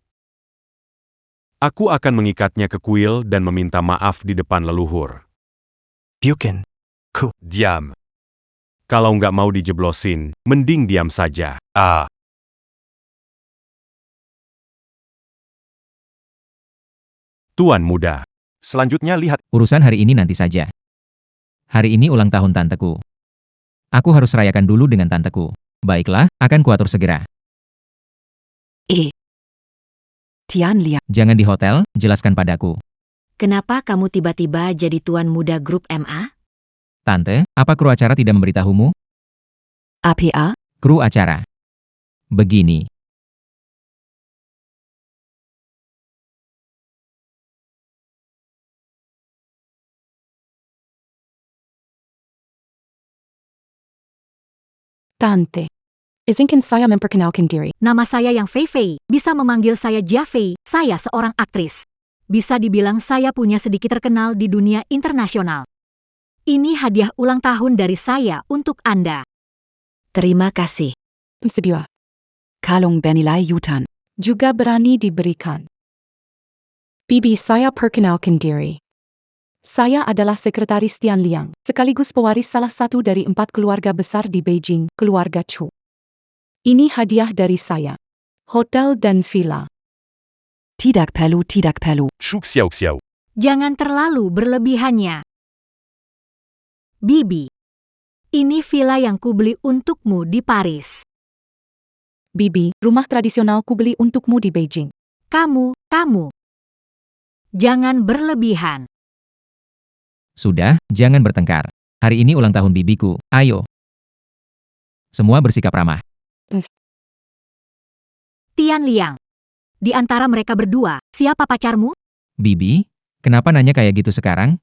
I: Aku akan mengikatnya ke kuil dan meminta maaf di depan leluhur.
L: Bukan.
J: Diam.
I: Kalau nggak mau dijeblosin, mending diam saja. Tuan Muda.
C: Selanjutnya lihat.
D: Urusan hari ini nanti saja. Hari ini ulang tahun tanteku. Aku harus rayakan dulu dengan tanteku. Baiklah, akan kuatur segera.
H: Tianliang.
D: Jangan di hotel, jelaskan padaku.
B: Kenapa kamu tiba-tiba jadi Tuan Muda Grup MA?
D: Tante, apa kru acara tidak memberitahumu?
H: APA.
D: Kru acara. Begini.
A: Tante. Izinkan saya memperkenalkan diri.
K: Nama saya yang Fei Fei, bisa memanggil saya Jia Fei, saya seorang aktris. Bisa dibilang saya punya sedikit terkenal di dunia internasional. Ini hadiah ulang tahun dari saya untuk Anda.
B: Terima kasih.
A: Sebuah.
H: Kalung bernilai jutaan.
A: Juga berani diberikan. Bibi, saya perkenalkan diri. Saya adalah Sekretaris Tianliang, sekaligus pewaris salah satu dari 4 keluarga besar di Beijing, keluarga Chu. Ini hadiah dari saya. Hotel dan villa.
H: Tidak perlu.
J: Chuk Xiao Xiao.
K: Jangan terlalu berlebihannya. Bibi, ini villa yang kubeli untukmu di Paris.
A: Bibi, rumah tradisional kubeli untukmu di Beijing.
K: Kamu. Jangan berlebihan.
D: Sudah, jangan bertengkar. Hari ini ulang tahun bibiku, ayo. Semua bersikap ramah.
K: Tianliang. Di antara mereka berdua, siapa pacarmu?
D: Bibi, Kenapa nanya kayak gitu sekarang?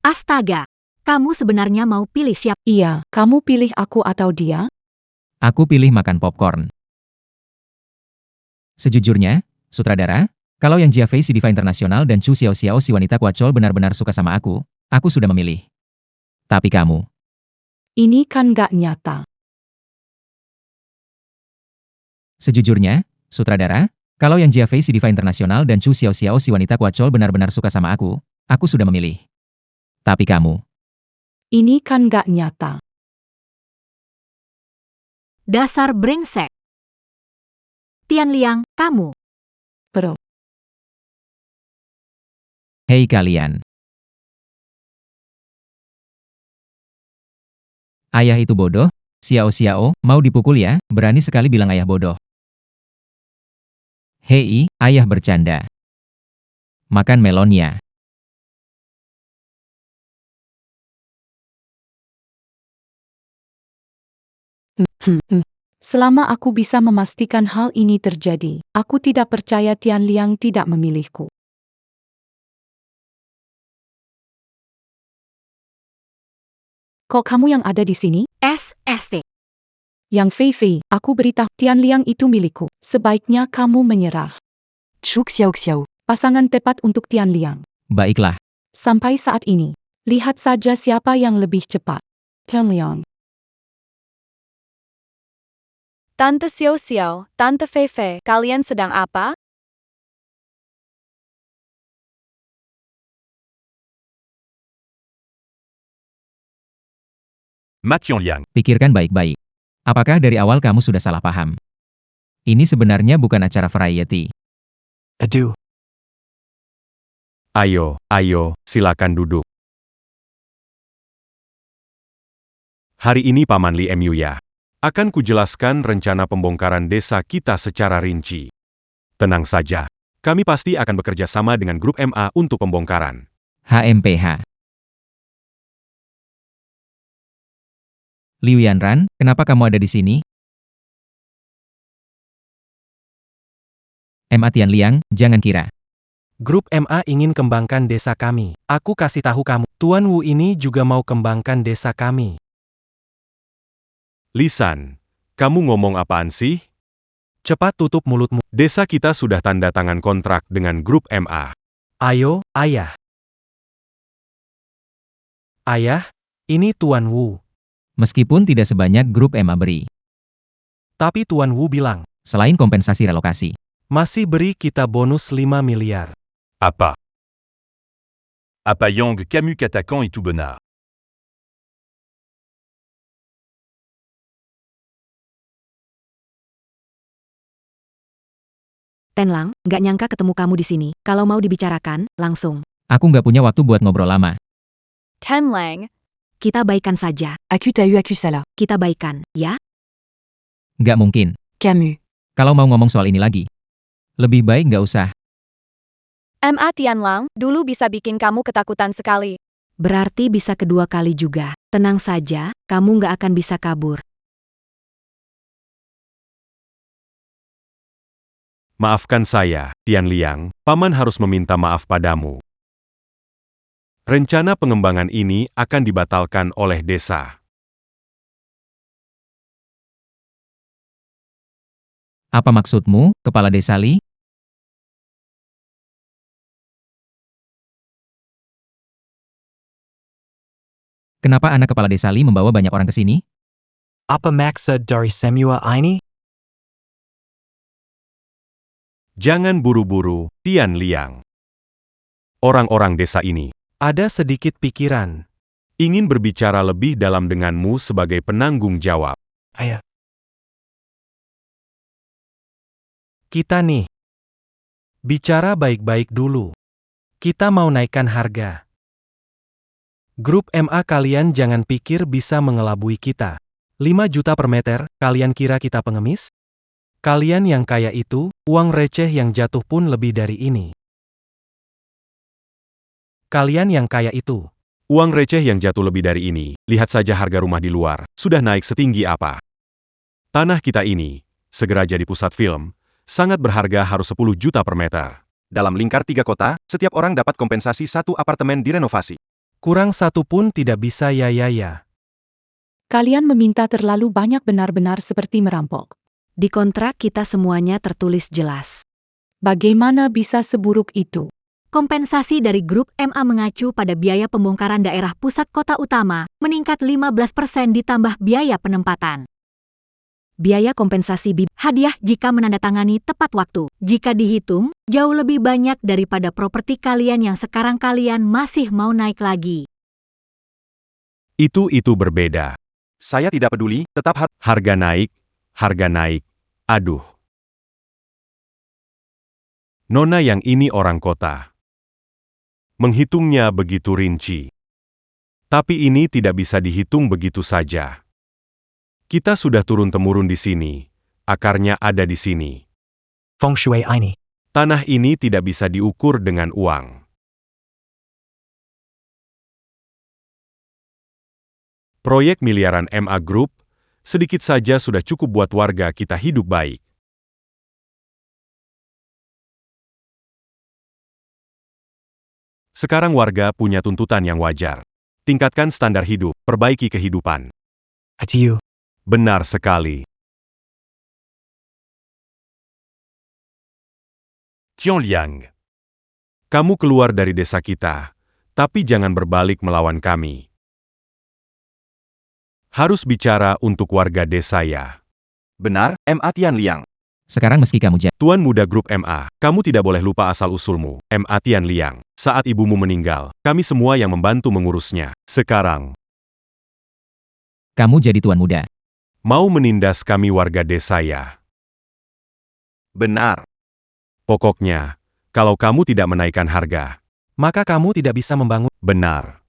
K: Astaga, kamu sebenarnya mau pilih siapa?
A: Iya, kamu pilih aku atau dia?
D: Aku pilih makan popcorn. Sejujurnya, sutradara, kalau yang Jia Fei si diva internasional dan Chu Xiaoxiao si wanita kuacol benar-benar suka sama aku sudah memilih. Tapi kamu,
A: Ini kan gak nyata.
D: sejujurnya, sutradara, kalau yang Jia Fei si diva internasional dan Chu Xiaoxiao si wanita kuacol benar-benar suka sama aku sudah memilih. Tapi kamu,
A: Ini kan gak nyata.
K: Dasar brengsek. Tian Liang, kamu.
A: Bro.
D: hei kalian. Ayah itu bodoh, Xiao-Xiao, mau dipukul ya, berani sekali bilang ayah bodoh. Hei, ayah bercanda. Makan melonnya.
A: Selama aku bisa memastikan hal ini terjadi, aku tidak percaya Tian Liang tidak memilihku. Kok kamu yang ada di sini?
K: SST.
A: Yang Fei Fei, aku beritahu Tian Liang itu milikku. Sebaiknya kamu menyerah.
H: Chu Xiaoxiao.
A: Pasangan tepat untuk Tian Liang.
D: Baiklah,
A: Sampai saat ini, lihat saja siapa yang lebih cepat. Tian Liang.
F: Tante Xiao Xiao, Tante Fei Fei, kalian sedang apa?
J: Ma Tianliang,
D: pikirkan baik-baik. Apakah dari awal kamu sudah salah paham? Ini sebenarnya bukan acara variety.
L: Aduh.
I: Ayo, silakan duduk. Hari ini Paman Li Mu ya. Akan kujelaskan rencana pembongkaran desa kita secara rinci. Tenang saja, kami pasti akan bekerja sama dengan grup MA untuk pembongkaran.
D: HMPH. Liu Yanran, kenapa kamu ada di sini? MA Tian Liang, jangan kira.
L: Grup MA ingin kembangkan desa kami. Aku kasih tahu kamu, Tuan Wu ini juga mau kembangkan desa kami.
I: Lisan, kamu ngomong apaan sih?
L: Cepat tutup mulutmu.
I: Desa kita sudah tanda tangan kontrak dengan grup MA.
L: Ayo, ayah. Ayah, ini Tuan Wu.
D: Meskipun tidak sebanyak grup MA beri.
L: Tapi Tuan Wu bilang,
D: Selain kompensasi relokasi.
L: masih beri kita bonus 5 miliar.
J: Apa Yang, Camus Catacan et tout Benard.
B: Tenlang, nggak nyangka ketemu kamu di sini. Kalau mau dibicarakan, langsung.
D: Aku nggak punya waktu buat ngobrol lama.
F: Ten Lang,
B: Kita baikan saja.
H: Aku tahu aku salah.
B: Kita baikan, ya?
D: Nggak mungkin.
H: Camus.
D: Kalau mau ngomong soal ini lagi. Lebih baik nggak usah.
F: MA Tian Lang, dulu bisa bikin kamu ketakutan sekali.
B: Berarti bisa kedua kali juga. Tenang saja, kamu nggak akan bisa kabur.
I: Maafkan saya, Tian Liang, Paman harus meminta maaf padamu. Rencana pengembangan ini akan dibatalkan oleh desa.
D: Apa maksudmu, Kepala Desa Li? Kenapa anak Kepala Desa Li membawa banyak orang ke sini?
L: Apa maksud dari semua ini?
I: Jangan buru-buru, Tian Liang. Orang-orang desa ini
L: Ada sedikit pikiran.
I: ingin berbicara lebih dalam denganmu sebagai penanggung jawab.
L: Ayah. Kita nih. Bicara baik-baik dulu. Kita mau naikkan harga. Grup MA kalian jangan pikir bisa mengelabui kita. 5 juta per meter, kalian kira kita pengemis? Kalian yang kaya itu, uang receh yang jatuh pun lebih dari ini. Kalian yang kaya itu.
I: Uang receh yang jatuh lebih dari ini, lihat saja harga rumah di luar, sudah naik setinggi apa. Tanah kita ini, segera jadi pusat film, sangat berharga harus 10 juta per meter.
C: Dalam lingkar 3 kota, setiap orang dapat kompensasi 1 apartemen direnovasi.
L: Kurang satu pun tidak bisa ya.
A: Kalian meminta terlalu banyak, benar-benar seperti merampok.
H: Di kontrak kita semuanya tertulis jelas.
A: Bagaimana bisa seburuk itu?
K: Kompensasi dari grup MA mengacu pada biaya pembongkaran daerah pusat kota utama, meningkat 15% ditambah biaya penempatan.
H: Biaya kompensasi
K: Hadiah jika menandatangani tepat waktu. Jika dihitung, jauh lebih banyak daripada properti kalian yang sekarang kalian masih mau naik lagi.
I: Itu berbeda.
C: Saya tidak peduli, tetap
I: Harga naik. Aduh. Nona yang ini orang kota. Menghitungnya begitu rinci. Tapi ini tidak bisa dihitung begitu saja. Kita sudah turun-temurun di sini. Akarnya ada di sini.
L: Feng Shui ini.
I: Tanah ini tidak bisa diukur dengan uang. Proyek miliaran MA Group, sedikit saja sudah cukup buat warga kita hidup baik. Sekarang warga punya tuntutan yang wajar. Tingkatkan standar hidup, perbaiki kehidupan.
L: Atiu.
I: Benar sekali.
J: Tianliang.
I: Kamu keluar dari desa kita, tapi jangan berbalik melawan kami. Harus bicara untuk warga desa ya.
C: Benar, MA Tianliang.
D: Sekarang meski kamu
I: Tuan Muda Grup MA, kamu tidak boleh lupa asal-usulmu, MA Tianliang. Saat ibumu meninggal, kami semua yang membantu mengurusnya. Sekarang,
D: kamu jadi tuan muda.
I: mau menindas kami warga desa ya.
C: Benar.
I: Pokoknya, kalau kamu tidak menaikkan harga,
L: Maka kamu tidak bisa membangun.
I: benar.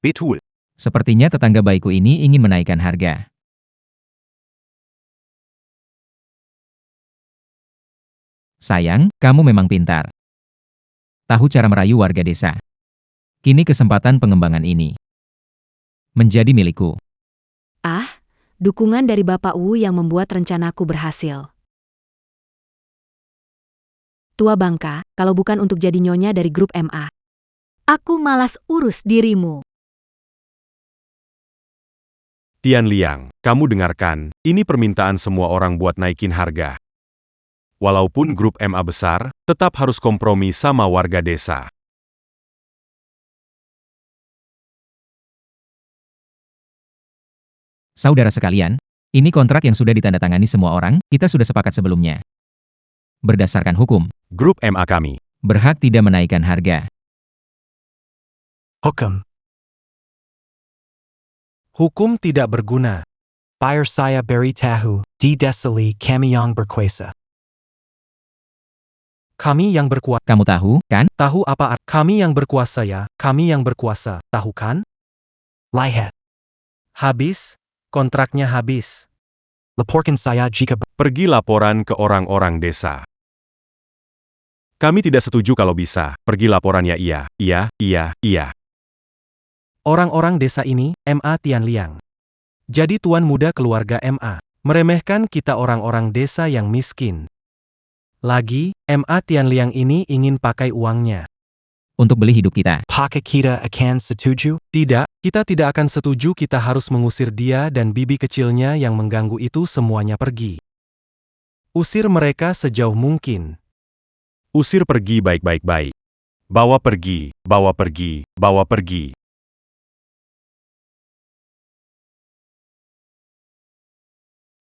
C: Betul.
D: Sepertinya tetangga baikku ini ingin menaikkan harga. Sayang, kamu memang pintar. Tahu cara merayu warga desa. Kini kesempatan pengembangan ini menjadi milikku.
H: Dukungan dari Bapak Wu yang membuat rencanaku berhasil. Tua bangka, kalau bukan untuk jadi nyonya dari grup MA.
K: Aku malas urus dirimu.
I: Tianliang, kamu dengarkan, ini permintaan semua orang buat naikin harga. Walaupun grup MA besar, tetap harus kompromi sama warga desa.
D: Saudara sekalian, ini kontrak yang sudah ditandatangani semua orang, kita sudah sepakat sebelumnya. Berdasarkan hukum,
I: Grup MA kami.
D: berhak tidak menaikkan harga.
L: Hukum tidak berguna. Bayar saya beri tahu, di desali kami yang berkuasa. Kami yang berkuasa.
D: Kamu tahu, kan?
L: Tahu apa kami yang berkuasa ya? Kami yang berkuasa, tahu kan? Lihat. Habis, kontraknya habis. Laporkan saya jika
I: Pergi laporan ke orang-orang desa. Kami tidak setuju kalau bisa, pergi laporan ya iya.
L: orang-orang desa ini, MA Tianliang. Jadi tuan muda keluarga MA, meremehkan kita orang-orang desa yang miskin. Lagi, MA Tianliang ini ingin pakai uangnya.
D: Untuk beli hidup kita.
L: Apakah kita akan setuju? Tidak, kita tidak akan setuju. Kita harus mengusir dia dan bibi kecilnya yang mengganggu itu semuanya pergi. Usir mereka sejauh mungkin.
I: Usir pergi baik-baik. Bawa pergi, bawa pergi, bawa pergi.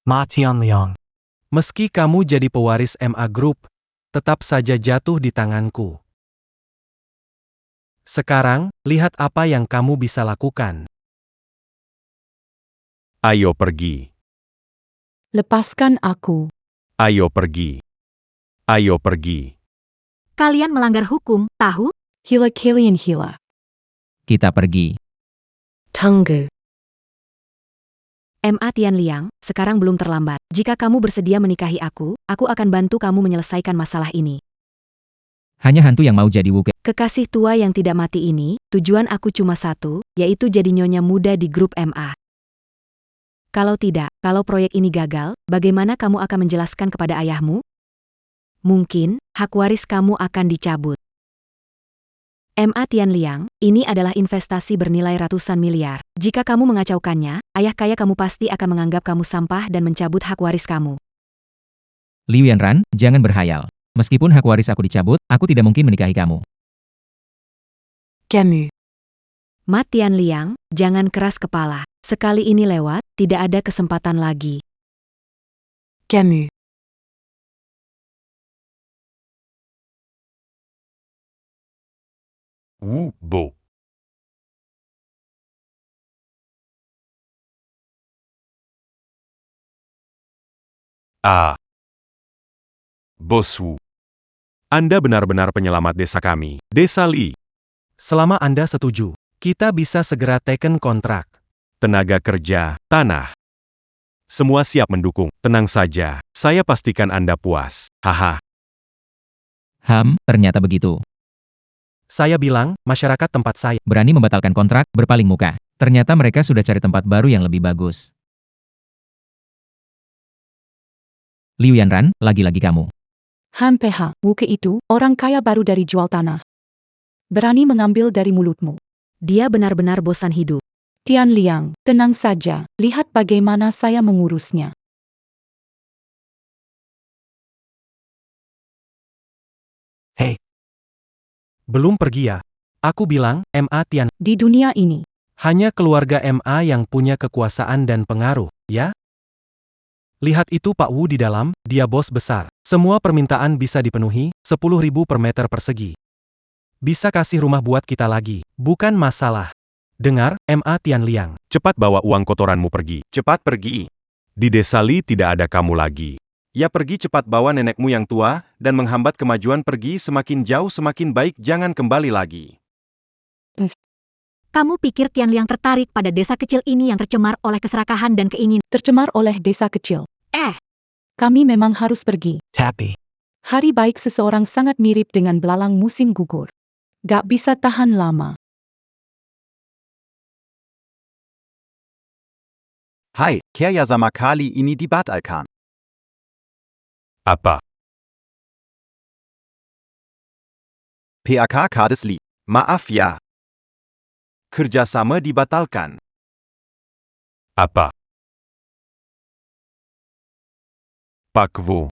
L: Ma Tianliang. Meski kamu jadi pewaris MA Group, tetap saja jatuh di tanganku. Sekarang, lihat apa yang kamu bisa lakukan.
I: Ayo pergi.
A: Lepaskan aku.
I: Ayo pergi. Ayo pergi.
K: Kalian melanggar hukum, tahu?
A: Hila kalian hila.
D: Kita pergi.
H: Tunggu. MA Tianliang, sekarang belum terlambat. Jika kamu bersedia menikahi aku akan bantu kamu menyelesaikan masalah ini.
D: Hanya hantu yang mau jadi wuke.
H: Kekasih tua yang tidak mati ini, tujuan aku cuma satu, yaitu jadi nyonya muda di grup MA. Kalau tidak, kalau proyek ini gagal, bagaimana kamu akan menjelaskan kepada ayahmu?
B: Mungkin, hak waris kamu akan dicabut. MA Tianliang, ini adalah investasi bernilai ratusan miliar. Jika kamu mengacaukannya, ayah kaya kamu pasti akan menganggap kamu sampah dan mencabut hak waris kamu.
D: Liu Yanran, jangan berhayal. Meskipun hak waris aku dicabut, aku tidak mungkin menikahi kamu.
H: Camus.
B: Ma Tianliang, jangan keras kepala. Sekali ini lewat, tidak ada kesempatan lagi.
H: Camus.
J: Wu Bo. Ah. Bos Wu.
I: Anda benar-benar penyelamat desa kami, Desa Li.
L: Selama Anda setuju, kita bisa segera teken kontrak.
I: Tenaga kerja, tanah. Semua siap mendukung, tenang saja, saya pastikan Anda puas. Haha.
D: Ternyata begitu.
L: Saya bilang, masyarakat tempat saya.
D: Berani membatalkan kontrak, berpaling muka. Ternyata mereka sudah cari tempat baru yang lebih bagus. Liu Yanran, lagi-lagi kamu.
A: PH, Wuke itu, orang kaya baru dari jual tanah. Berani mengambil dari mulutmu.
B: Dia benar-benar bosan hidup.
A: Tianliang, tenang saja, lihat bagaimana saya mengurusnya.
L: Hei. Belum pergi ya? Aku bilang, MA Tian.
A: Di dunia ini,
L: Hanya keluarga MA yang punya kekuasaan dan pengaruh, ya? Lihat itu Pak Wu di dalam, dia bos besar. Semua permintaan bisa dipenuhi, 10.000 per meter persegi. Bisa kasih rumah buat kita lagi, bukan masalah. Dengar, MA Tianliang.
I: Cepat bawa uang kotoranmu pergi.
C: Cepat pergi.
I: Di Desa Li tidak ada kamu lagi.
C: Ya pergi cepat bawa nenekmu yang tua, dan menghambat kemajuan pergi semakin jauh semakin baik jangan kembali lagi.
K: Kamu pikir Tianliang tertarik pada desa kecil ini yang tercemar oleh keserakahan dan keinginan?
A: Tercemar oleh desa kecil. Kami memang harus pergi.
L: Tapi,
A: Hari baik seseorang sangat mirip dengan belalang musim gugur. Gak bisa tahan lama.
E: Hai, Kerja sama kali ini dibatalkan.
J: Apa?
E: PAK Kades Li.
C: Maaf ya. Kerjasama dibatalkan.
J: Apa?
I: Pak Wu,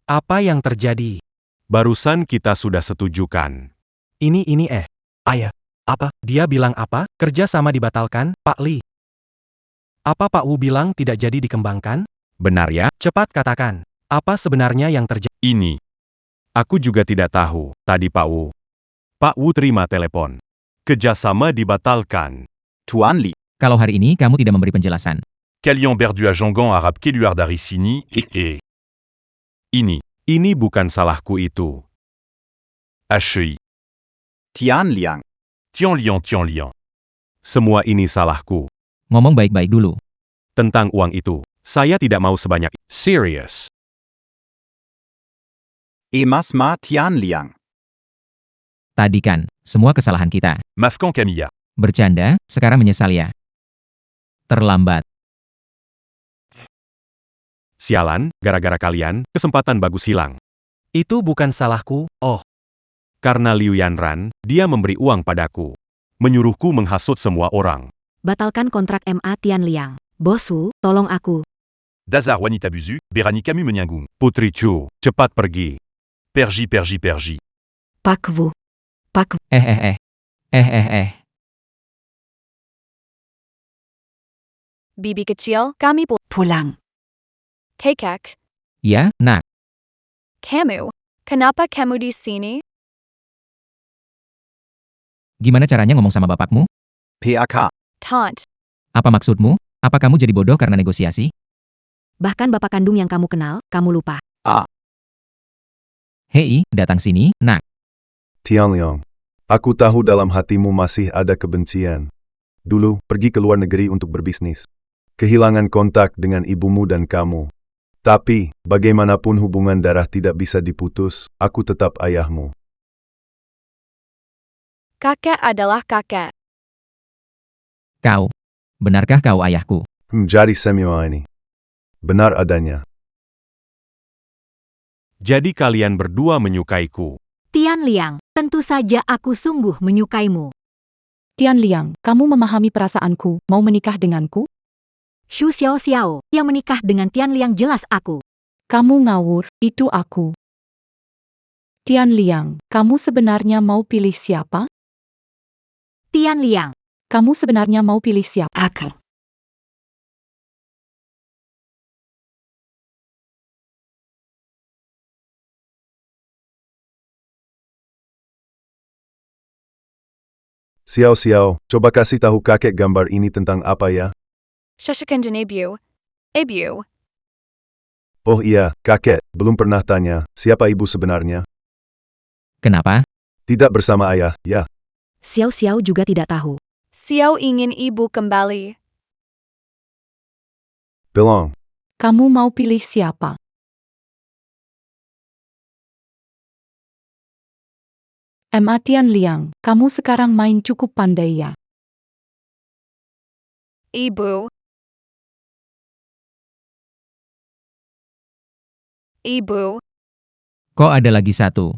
L: apa yang terjadi?
I: barusan kita sudah setujukan.
L: Ini ayah. Apa? Dia bilang apa? Kerja sama dibatalkan, Pak Li. Apa Pak Wu bilang tidak jadi dikembangkan?
I: Benar ya?
L: Cepat katakan. Apa sebenarnya yang terjadi?
I: Ini. Aku juga tidak tahu, tadi Pak Wu. Pak Wu terima telepon. Kerjasama dibatalkan.
E: Tuan Li.
D: Kalau hari ini kamu tidak memberi penjelasan.
J: Kalian berdu à Jangan Arab Keluar dari sini,
I: Ini bukan salahku itu.
J: HI.
E: Tianliang.
J: Tianliang.
I: Semua ini salahku.
D: Ngomong baik-baik dulu.
I: Tentang uang itu, saya tidak mau sebanyak. Serious.
E: Emas Ma Tianliang.
D: Tadi kan, semua kesalahan kita.
J: Mafkan Camilla.
D: Bercanda, sekarang menyesal ya. Terlambat.
I: Sialan, gara-gara kalian, kesempatan bagus hilang.
L: Itu bukan salahku, oh.
I: Karena Liu Yanran, dia memberi uang padaku. Menyuruhku menghasut semua orang.
B: Batalkan kontrak MA Tianliang. Bos Wu, tolong aku.
J: Dazar Wanita Buzu, Berani Camus Menyanggung.
I: Putri Chu, cepat pergi.
J: Pergi.
B: Pak Wu.
F: Bibi kecil, kami
H: Pulang.
F: Kekek.
D: Ya, nak.
F: Kamu. Kenapa kamu di sini?
D: Gimana caranya ngomong sama bapakmu?
E: PAK.
F: Taunt.
D: Apa maksudmu? Apa kamu jadi bodoh karena negosiasi?
B: Bahkan bapak kandung yang kamu kenal, kamu lupa.
D: Hei, datang sini, nak.
G: Tianliang. Aku tahu dalam hatimu masih ada kebencian. Dulu, pergi ke luar negeri untuk berbisnis. Kehilangan kontak dengan ibumu dan kamu. Tapi, bagaimanapun hubungan darah tidak bisa diputus, aku tetap ayahmu.
F: Kakek adalah kakek.
D: Kau. Benarkah kau ayahku?
G: Jadi semua ini. Benar adanya.
I: Jadi kalian berdua menyukaiku.
K: Tian Liang, tentu saja aku sungguh menyukaimu.
A: Tian Liang, kamu memahami perasaanku, mau menikah denganku?
K: Xu Xiao, yang menikah dengan Tian Liang jelas aku.
A: Kamu ngawur, itu aku. Tian Liang, kamu sebenarnya mau pilih siapa?
K: Tian Liang,
A: Kamu sebenarnya mau pilih siapa?
H: Aku.
G: Xiao, coba kasih tahu kakek gambar ini tentang apa ya?
F: Shashakanjan Abu. Abu.
G: Oh iya, kakek, belum pernah tanya, siapa ibu sebenarnya?
D: Kenapa?
G: Tidak bersama ayah, ya.
H: Xiao juga tidak tahu.
F: Xiao ingin ibu kembali.
G: Bilang,
A: Kamu mau pilih siapa? Tian Liang, kamu sekarang main cukup pandai ya.
F: Ibu. Ibu.
D: Kok ada lagi satu?